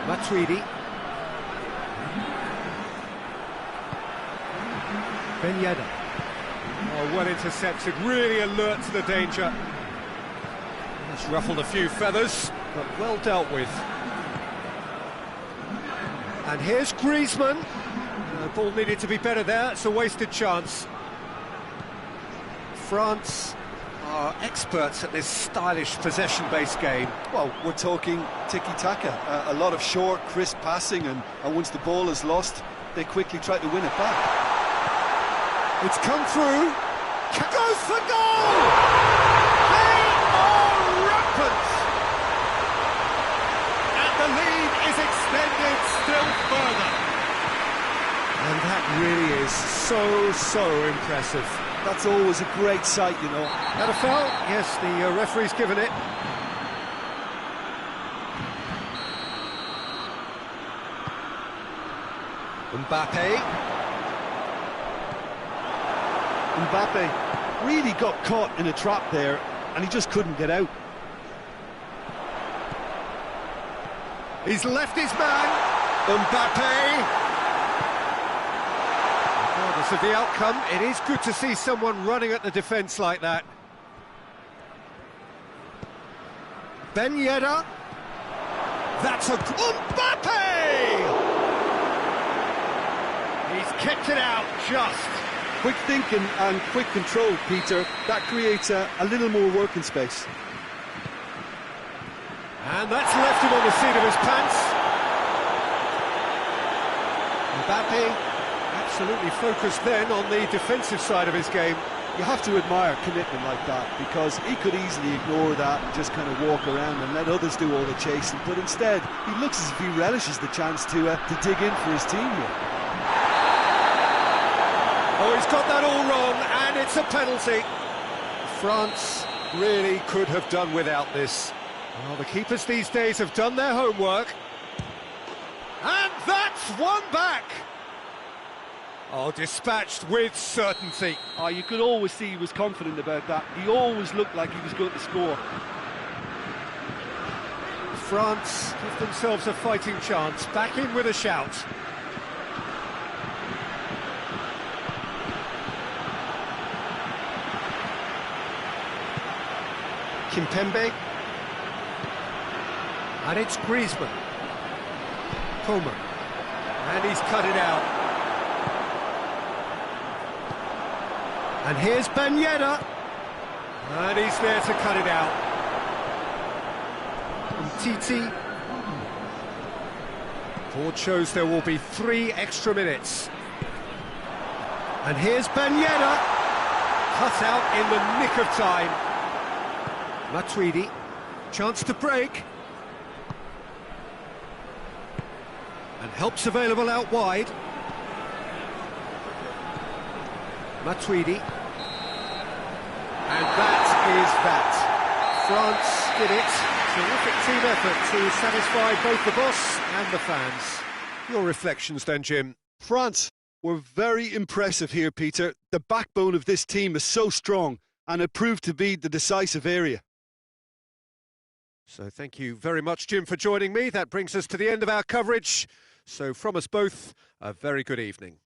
Matuidi. Ben Yedder. Oh, well intercepted, really alert to the danger. That's ruffled a few feathers, but well dealt with. And here's Griezmann. The ball needed to be better there, it's a wasted chance. France are experts at this stylish possession-based game. Well, we're talking tiki-taka, a lot of short, crisp passing, and once the ball is lost, they quickly try to win it back. It's come through, goes for goal! They are rampant! And the lead is extended still further. And that really is so impressive. That's always a great sight, you know. That a foul? Yes, the referee's given it. Mbappe really got caught in a trap there, and he just couldn't get out. He's left his man. Mbappe. Regardless of the outcome, it is good to see someone running at the defence like that. Ben Yedder. That's a... Mbappe! He's kept it out just. Quick thinking and quick control, Peter. That creates a little more working space. And that's left him on the seat of his pants. Mbappe absolutely focused then on the defensive side of his game. You have to admire commitment like that, because he could easily ignore that and just kind of walk around and let others do all the chasing, but instead he looks as if he relishes the chance to dig in for his team here. Oh, he's got that all wrong, and it's a penalty. France really could have done without this. Well, the keepers these days have done their homework. And that's one back. Oh, dispatched with certainty. Oh, you could always see he was confident about that. He always looked like he was going to score. France give themselves a fighting chance. Back in with a shout. Kimpembe. And it's Griezmann. Coman. And he's cut it out. And here's Ben Yedder. And he's there to cut it out. And Titi. Board shows there will be 3 extra minutes. And here's Ben Yedder, cut out in the nick of time. Matuidi, chance to break. And help's available out wide. Matuidi. And that is that. France did it. Terrific team effort to satisfy both the boss and the fans. Your reflections then, Jim? France were very impressive here, Peter. The backbone of this team is so strong, and it proved to be the decisive area. So thank you very much, Jim, for joining me. That brings us to the end of our coverage. So from us both, a very good evening.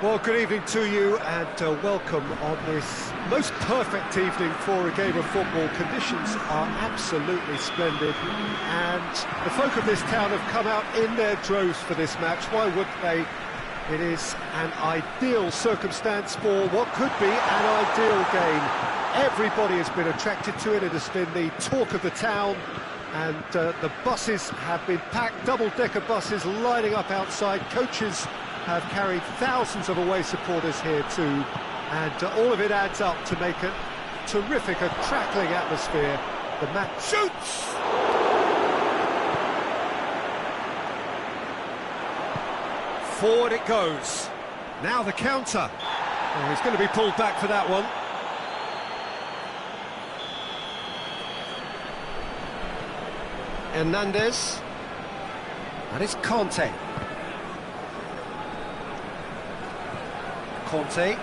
Well, good evening to you and welcome on this most perfect evening for a game of football. Conditions are absolutely splendid and the folk of this town have come out in their droves for this match. Why wouldn't they? It is an ideal circumstance for what could be an ideal game. Everybody has been attracted to it. It has been the talk of the town, and the buses have been packed, double-decker buses lining up outside. Coaches have carried thousands of away supporters here too, and all of it adds up to make a terrific, a crackling atmosphere. The match shoots! Forward it goes. Now the counter. Oh, he's going to be pulled back for that one. Hernandez. And it's Conte. Conte.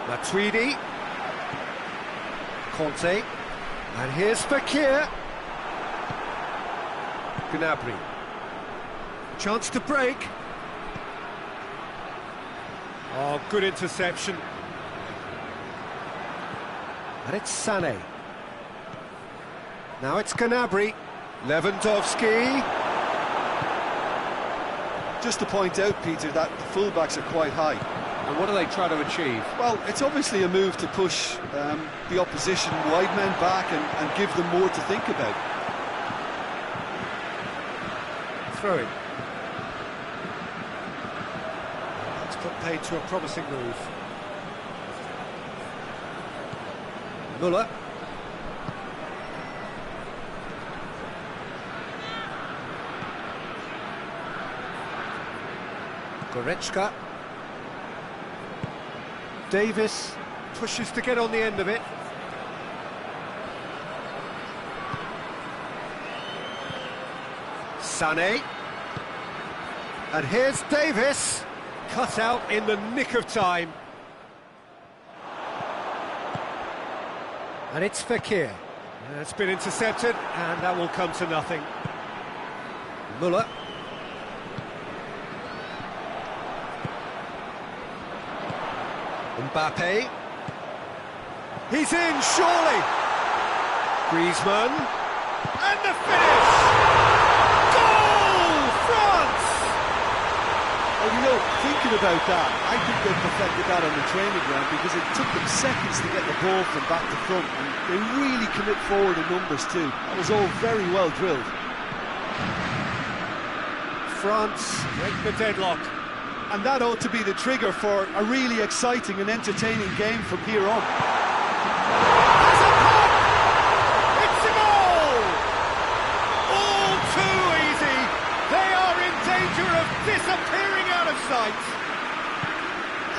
Matuidi. Conte. And here's Fekir. Gnabry. Chance to break. Oh, good interception. And it's Sané. Now it's Gnabry. Lewandowski. Just to point out, Peter, that the fullbacks are quite high. And what do they try to achieve? Well, it's obviously a move to push the opposition wide men back and give them more to think about. Throw it. That's put paid to a promising move. Müller. Goretzka. Davis pushes to get on the end of it. Sané. And here's Davis, cut out in the nick of time. And it's Fekir. It's been intercepted, and that will come to nothing. Müller. Mbappe. He's in, surely. Griezmann. And the finish! Goal! France! Well, you know, thinking about that, I think they perfected that on the training ground because it took them seconds to get the ball from back to front, and they really commit forward in numbers too. That was all very well drilled. France break the deadlock. And that ought to be the trigger for a really exciting and entertaining game from here on. It's a goal! All too easy. They are in danger of disappearing out of sight.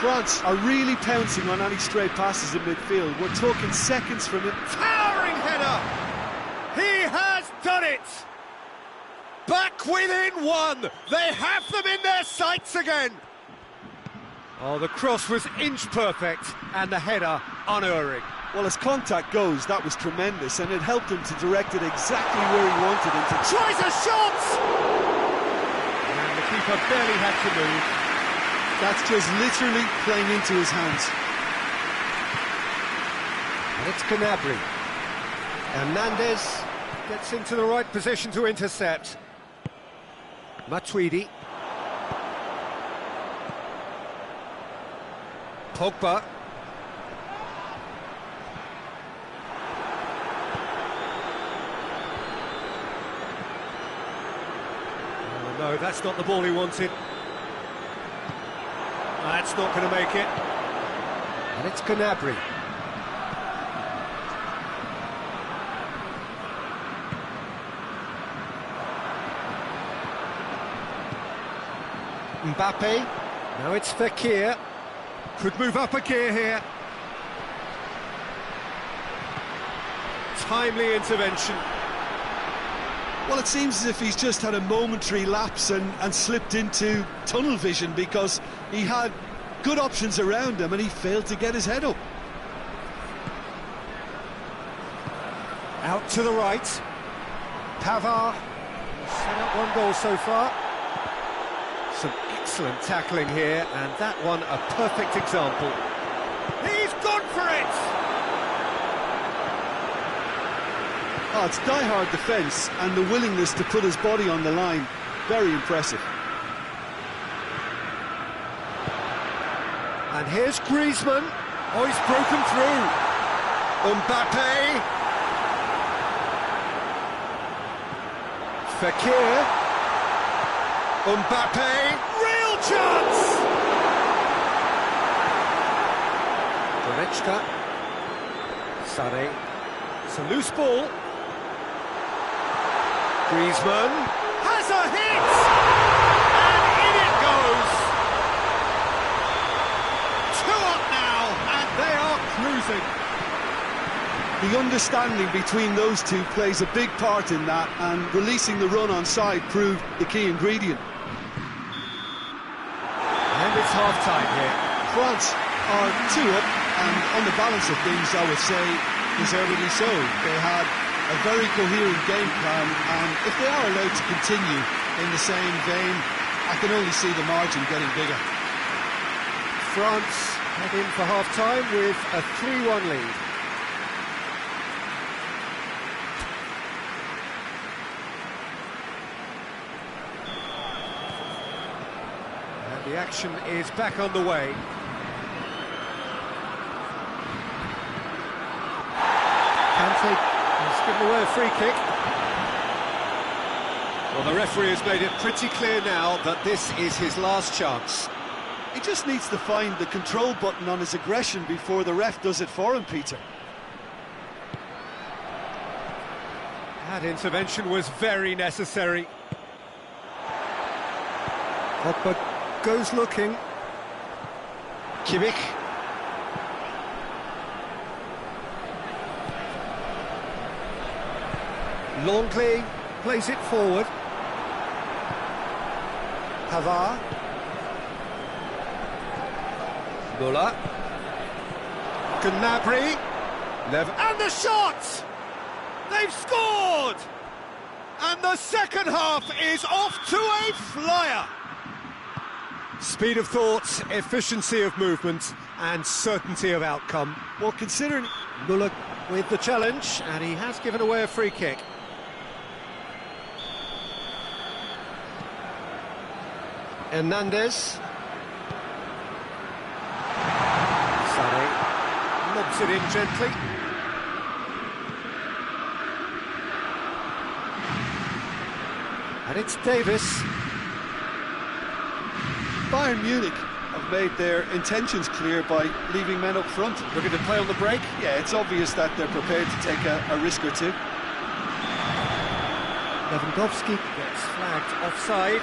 France are really pouncing on any stray passes in midfield. We're talking seconds from it. Towering header. He has done it. Back within one. They have them in their sights again. Oh, the cross was inch perfect and the header unerring. Well, as contact goes, that was tremendous, and it helped him to direct it exactly where he wanted it to. Tries a shot! And the keeper barely had to move. That's just literally playing into his hands. And it's Gnabry. Hernandez gets into the right position to intercept. Matuidi. Pogba. Oh, no, that's not the ball he wanted. That's not going to make it. And it's Gnabry. Mbappe. Now it's Fekir. Could move up a gear here. Timely intervention. Well, it seems as if he's just had a momentary lapse and slipped into tunnel vision, because he had good options around him and he failed to get his head up. Out to the right. Pavard. Set up one goal so far. Some excellent tackling here, and that one a perfect example. He's gone for it! Oh, it's die-hard defence and the willingness to put his body on the line. Very impressive. And here's Griezmann. Oh, he's broken through. Mbappe. Fekir. Mbappe. Real chance! Goretzka. Sané. It's a loose ball. Griezmann has a hit! And in it goes! 2 up now, and they are cruising. The understanding between those two plays a big part in that, and releasing the run on side proved the key ingredient. And it's half-time here. France are 2 up, and on the balance of things, I would say, deservedly so. They had a very coherent game plan, and if they are allowed to continue in the same vein, I can only see the margin getting bigger. France head in for half-time with a 3-1 lead. And the action is back on the way. Kante has given away a free kick. Well, the referee has made it pretty clear now that this is his last chance. He just needs to find the control button on his aggression before the ref does it for him, Peter. That intervention was very necessary. Pogba goes looking. Kimmich. Longley plays it forward. Pavard. Muller. Gnabry. And the shot! They've scored! And the second half is off to a flyer! Speed of thought, efficiency of movement, and certainty of outcome. Well, considering Muller with the challenge, and he has given away a free kick. Hernandez. Sané lobs it in gently. And it's Davis. Bayern Munich have made their intentions clear by leaving men up front. Looking to play on the break. Yeah, it's obvious that they're prepared to take a risk or two. Lewandowski gets flagged offside.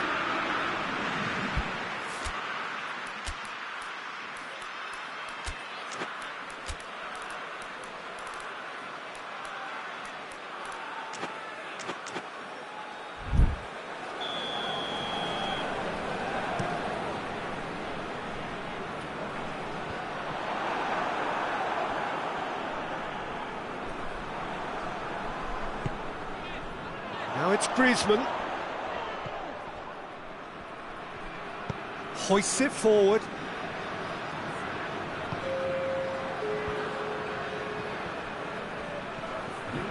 Now it's Griezmann. Hoists it forward.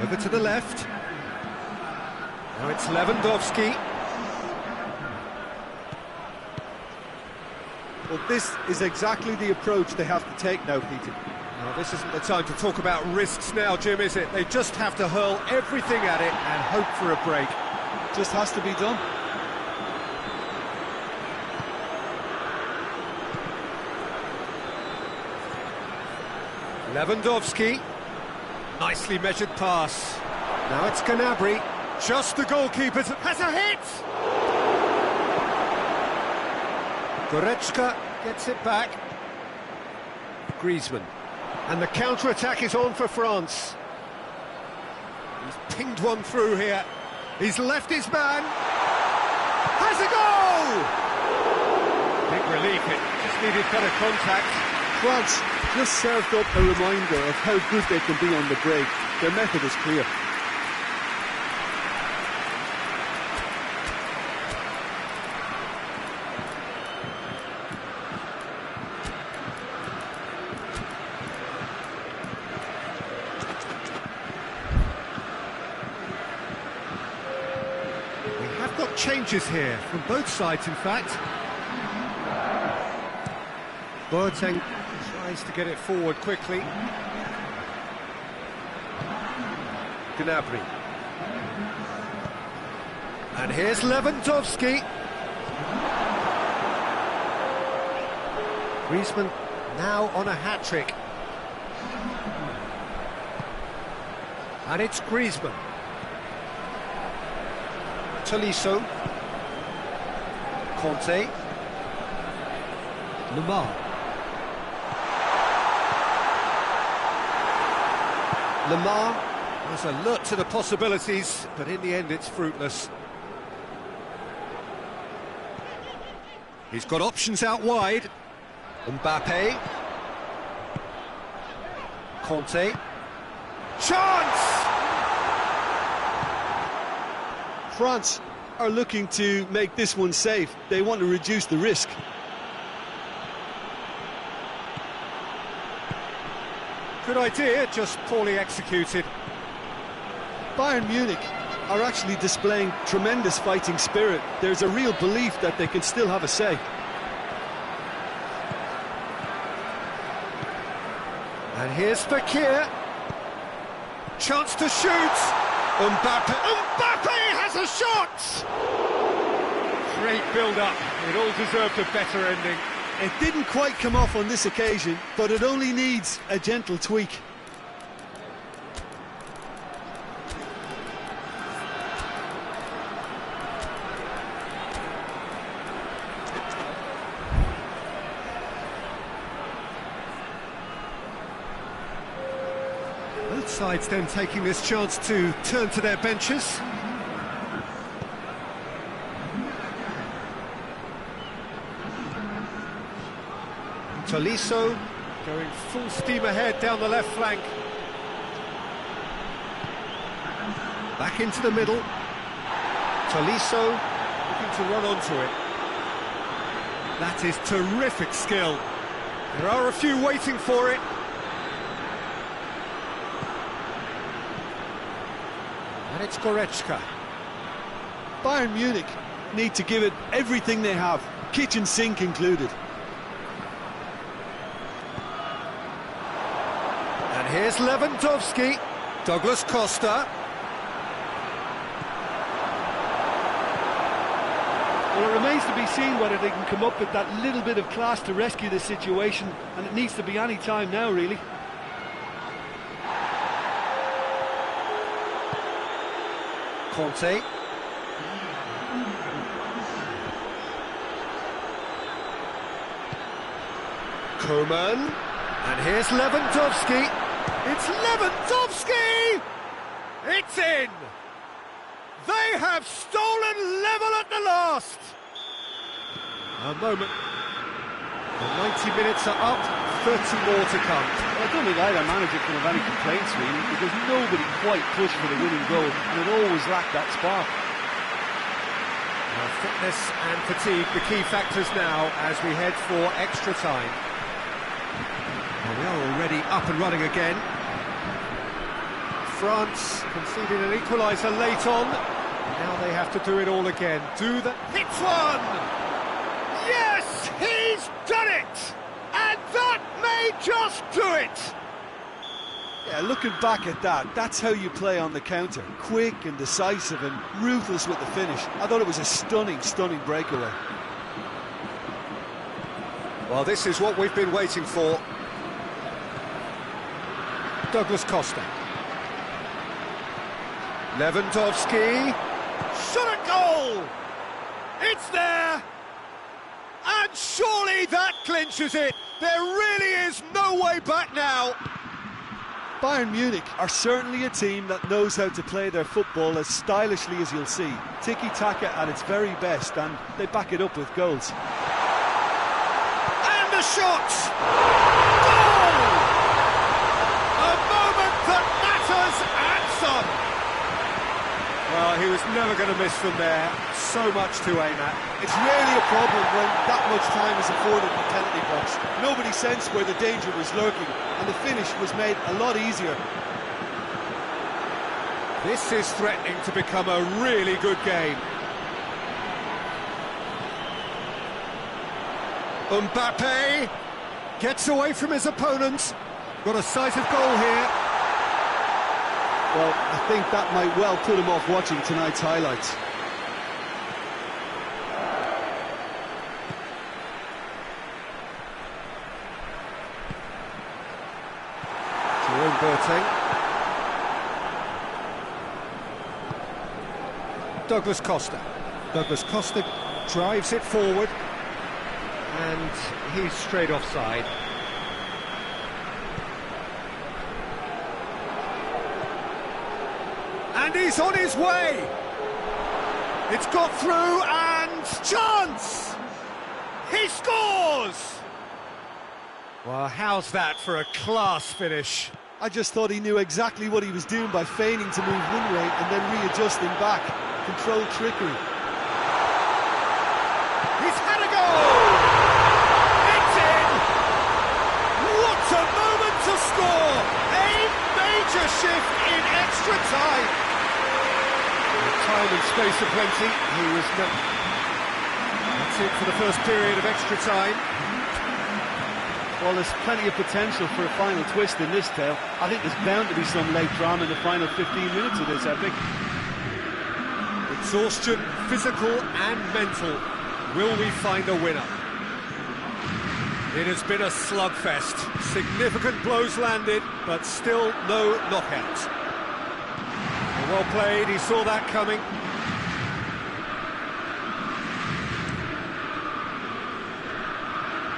Over to the left. Now it's Lewandowski. Well, this is exactly the approach they have to take now, Peter. Now, this isn't the time to talk about risks now, Jim, is it? They just have to hurl everything at it and hope for a break. Just has to be done. Lewandowski. Nicely measured pass. Now it's Gnabry. Just the goalkeeper has a hit! Goretzka gets it back. Griezmann. And the counter-attack is on for France. He's pinged one through here. He's left his man. Has a goal! Big relief, it just needed better contact. France just served up a reminder of how good they can be on the break. Their method is clear. changes here, from both sides in fact. Boateng tries to get it forward quickly. Gnabry. And here's Lewandowski. Griezmann now on a hat-trick. And it's Griezmann. Tolisso. Conte. Lemar. Lemar was alert to the possibilities, but in the end it's fruitless. He's got options out wide. Mbappe. Conte. Chance! France are looking to make this one safe. They want to reduce the risk. Good idea, just poorly executed. Bayern Munich are actually displaying tremendous fighting spirit. There's a real belief that they can still have a say. And here's Fekir. Chance to shoot. Mbappe has a shot! Great build-up. It all deserved a better ending. It didn't quite come off on this occasion, but it only needs a gentle tweak. Both sides then taking this chance to turn to their benches. Tolisso going full steam ahead down the left flank. Back into the middle. Tolisso looking to run onto it. That is terrific skill. There are a few waiting for it. And it's Goretzka. Bayern Munich need to give it everything they have, kitchen sink included. And here's Lewandowski. Douglas Costa. Well, it remains to be seen whether they can come up with that little bit of class to rescue the situation, and it needs to be any time now, really. Conte. Koeman. And here's Lewandowski. It's Lewandowski! It's in! They have stolen level at the last! A moment. The 90 minutes are up, 30 more to come. Well, I don't think either manager can have any complaints, really, because nobody quite pushed for the winning goal, and it always lacked that spark. Fitness and fatigue, the key factors now as we head for extra time. Well, we are already up and running again. France conceded an equaliser late on. Now they have to do it all again. Hits one! Yes, he's done it! And that may just do it! Yeah, looking back at that, that's how you play on the counter. Quick and decisive and ruthless with the finish. I thought it was a stunning, stunning breakaway. Well, this is what we've been waiting for. Douglas Costa. Lewandowski. Shot at goal! It's there! And surely that clinches it! There really is no way back now! Bayern Munich are certainly a team that knows how to play their football as stylishly as you'll see. Tiki-taka at its very best, and they back it up with goals. And a shot! Goal! A moment that matters and some! Well, he was never going to miss from there. So much to aim at. It's rarely a problem when that much time is afforded in the penalty box. Nobody sensed where the danger was lurking, and the finish was made a lot easier. This is threatening to become a really good game. Mbappe gets away from his opponent. Got a sight of goal here. Well, I think that might well put him off watching tonight's highlights. Douglas Costa. Douglas Costa drives it forward, and he's straight offside. And he's on his way! It's got through, and chance! He scores! Well, how's that for a class finish? I just thought he knew exactly what he was doing by feigning to move one way and then readjusting back. Controlled trickery. He's had a goal! It's in! What a moment to score! A major shift in extra time! Time and space aplenty. That's it for the first period of extra time. Well, there's plenty of potential for a final twist in this tale. I think there's bound to be some late drama in the final 15 minutes of this epic. Exhaustion, physical and mental. Will we find a winner? It has been a slugfest. Significant blows landed, but still no knockout. Well played, he saw that coming.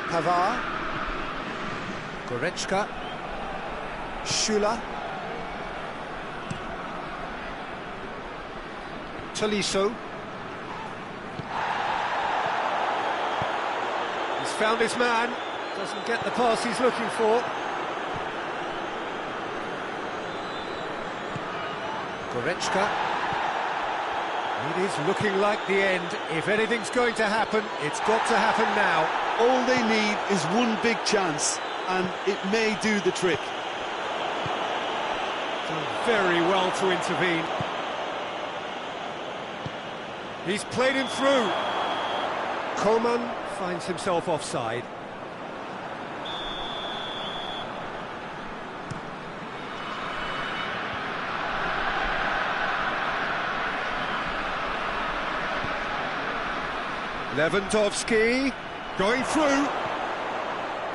Pavard. Goretzka. Schüller. Tolisso. He's found his man. Doesn't get the pass he's looking for. Goretzka. It is looking like the end. If anything's going to happen, it's got to happen now. All they need is one big chance, and it may do the trick. Done very well to intervene. He's played him through. Coman finds himself offside. Lewandowski going through.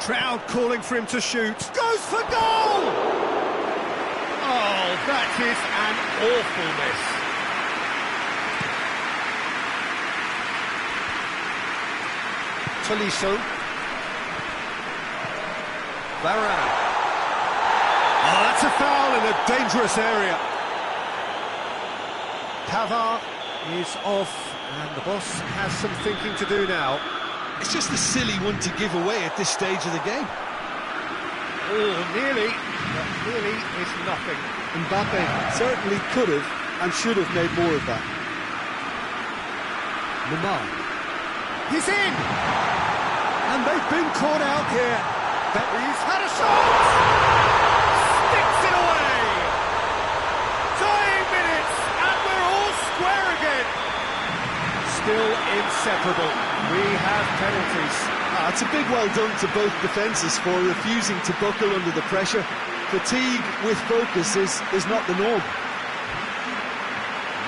Crowd calling for him to shoot. Goes for goal! Oh, that is an awful miss. Tolisso. Varane. Oh, that's a foul in a dangerous area. Pavard is off. And the boss has some thinking to do now. It's just a silly one to give away at this stage of the game. Oh, nearly, but nearly is nothing. Mbappe certainly could have and should have made more of that. Lamar. He's in! And they've been caught out here. He's had a shot! Sticks it away! Dying minutes, and we're all square again. Still inseparable. We have penalties. It's a big well done to both defences for refusing to buckle under the pressure. Fatigue with focus is not the norm.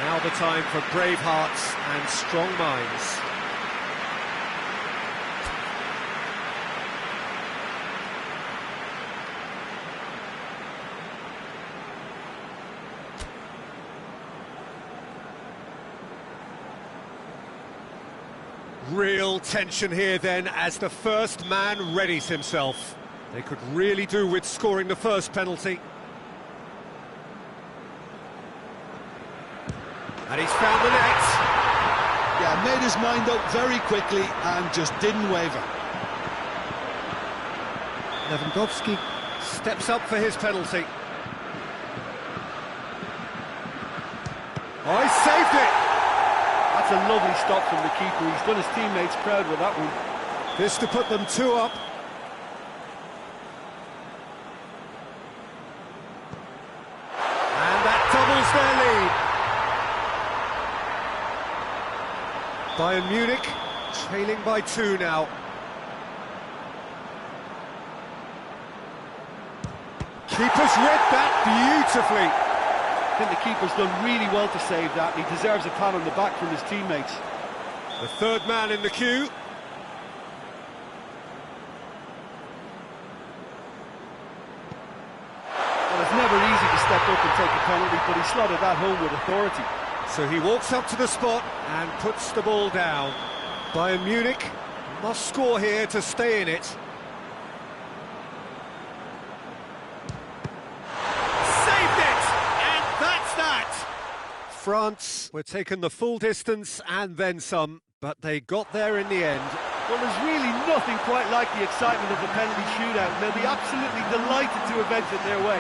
Now the time for brave hearts and strong minds. Real tension here then as the first man readies himself. They could really do with scoring the first penalty. And he's found the net. Yeah, made his mind up very quickly and just didn't waver. Lewandowski steps up for his penalty. Oh, he saved it! That's a lovely stop from the keeper. He's done his teammates proud with that one. This to put them 2 up. And that doubles their lead. Bayern Munich trailing by 2 now. Keeper's read that beautifully. I think the keeper's done really well to save that. He deserves a pat on the back from his teammates. The third man in the queue. Well, it's never easy to step up and take a penalty, but he slotted that home with authority. So he walks up to the spot and puts the ball down. Bayern Munich must score here to stay in it. Saved it! And that's that! France were taken the full distance and then some, but they got there in the end. Well, there's really nothing quite like the excitement of a penalty shootout. They'll be absolutely delighted to have entered their way.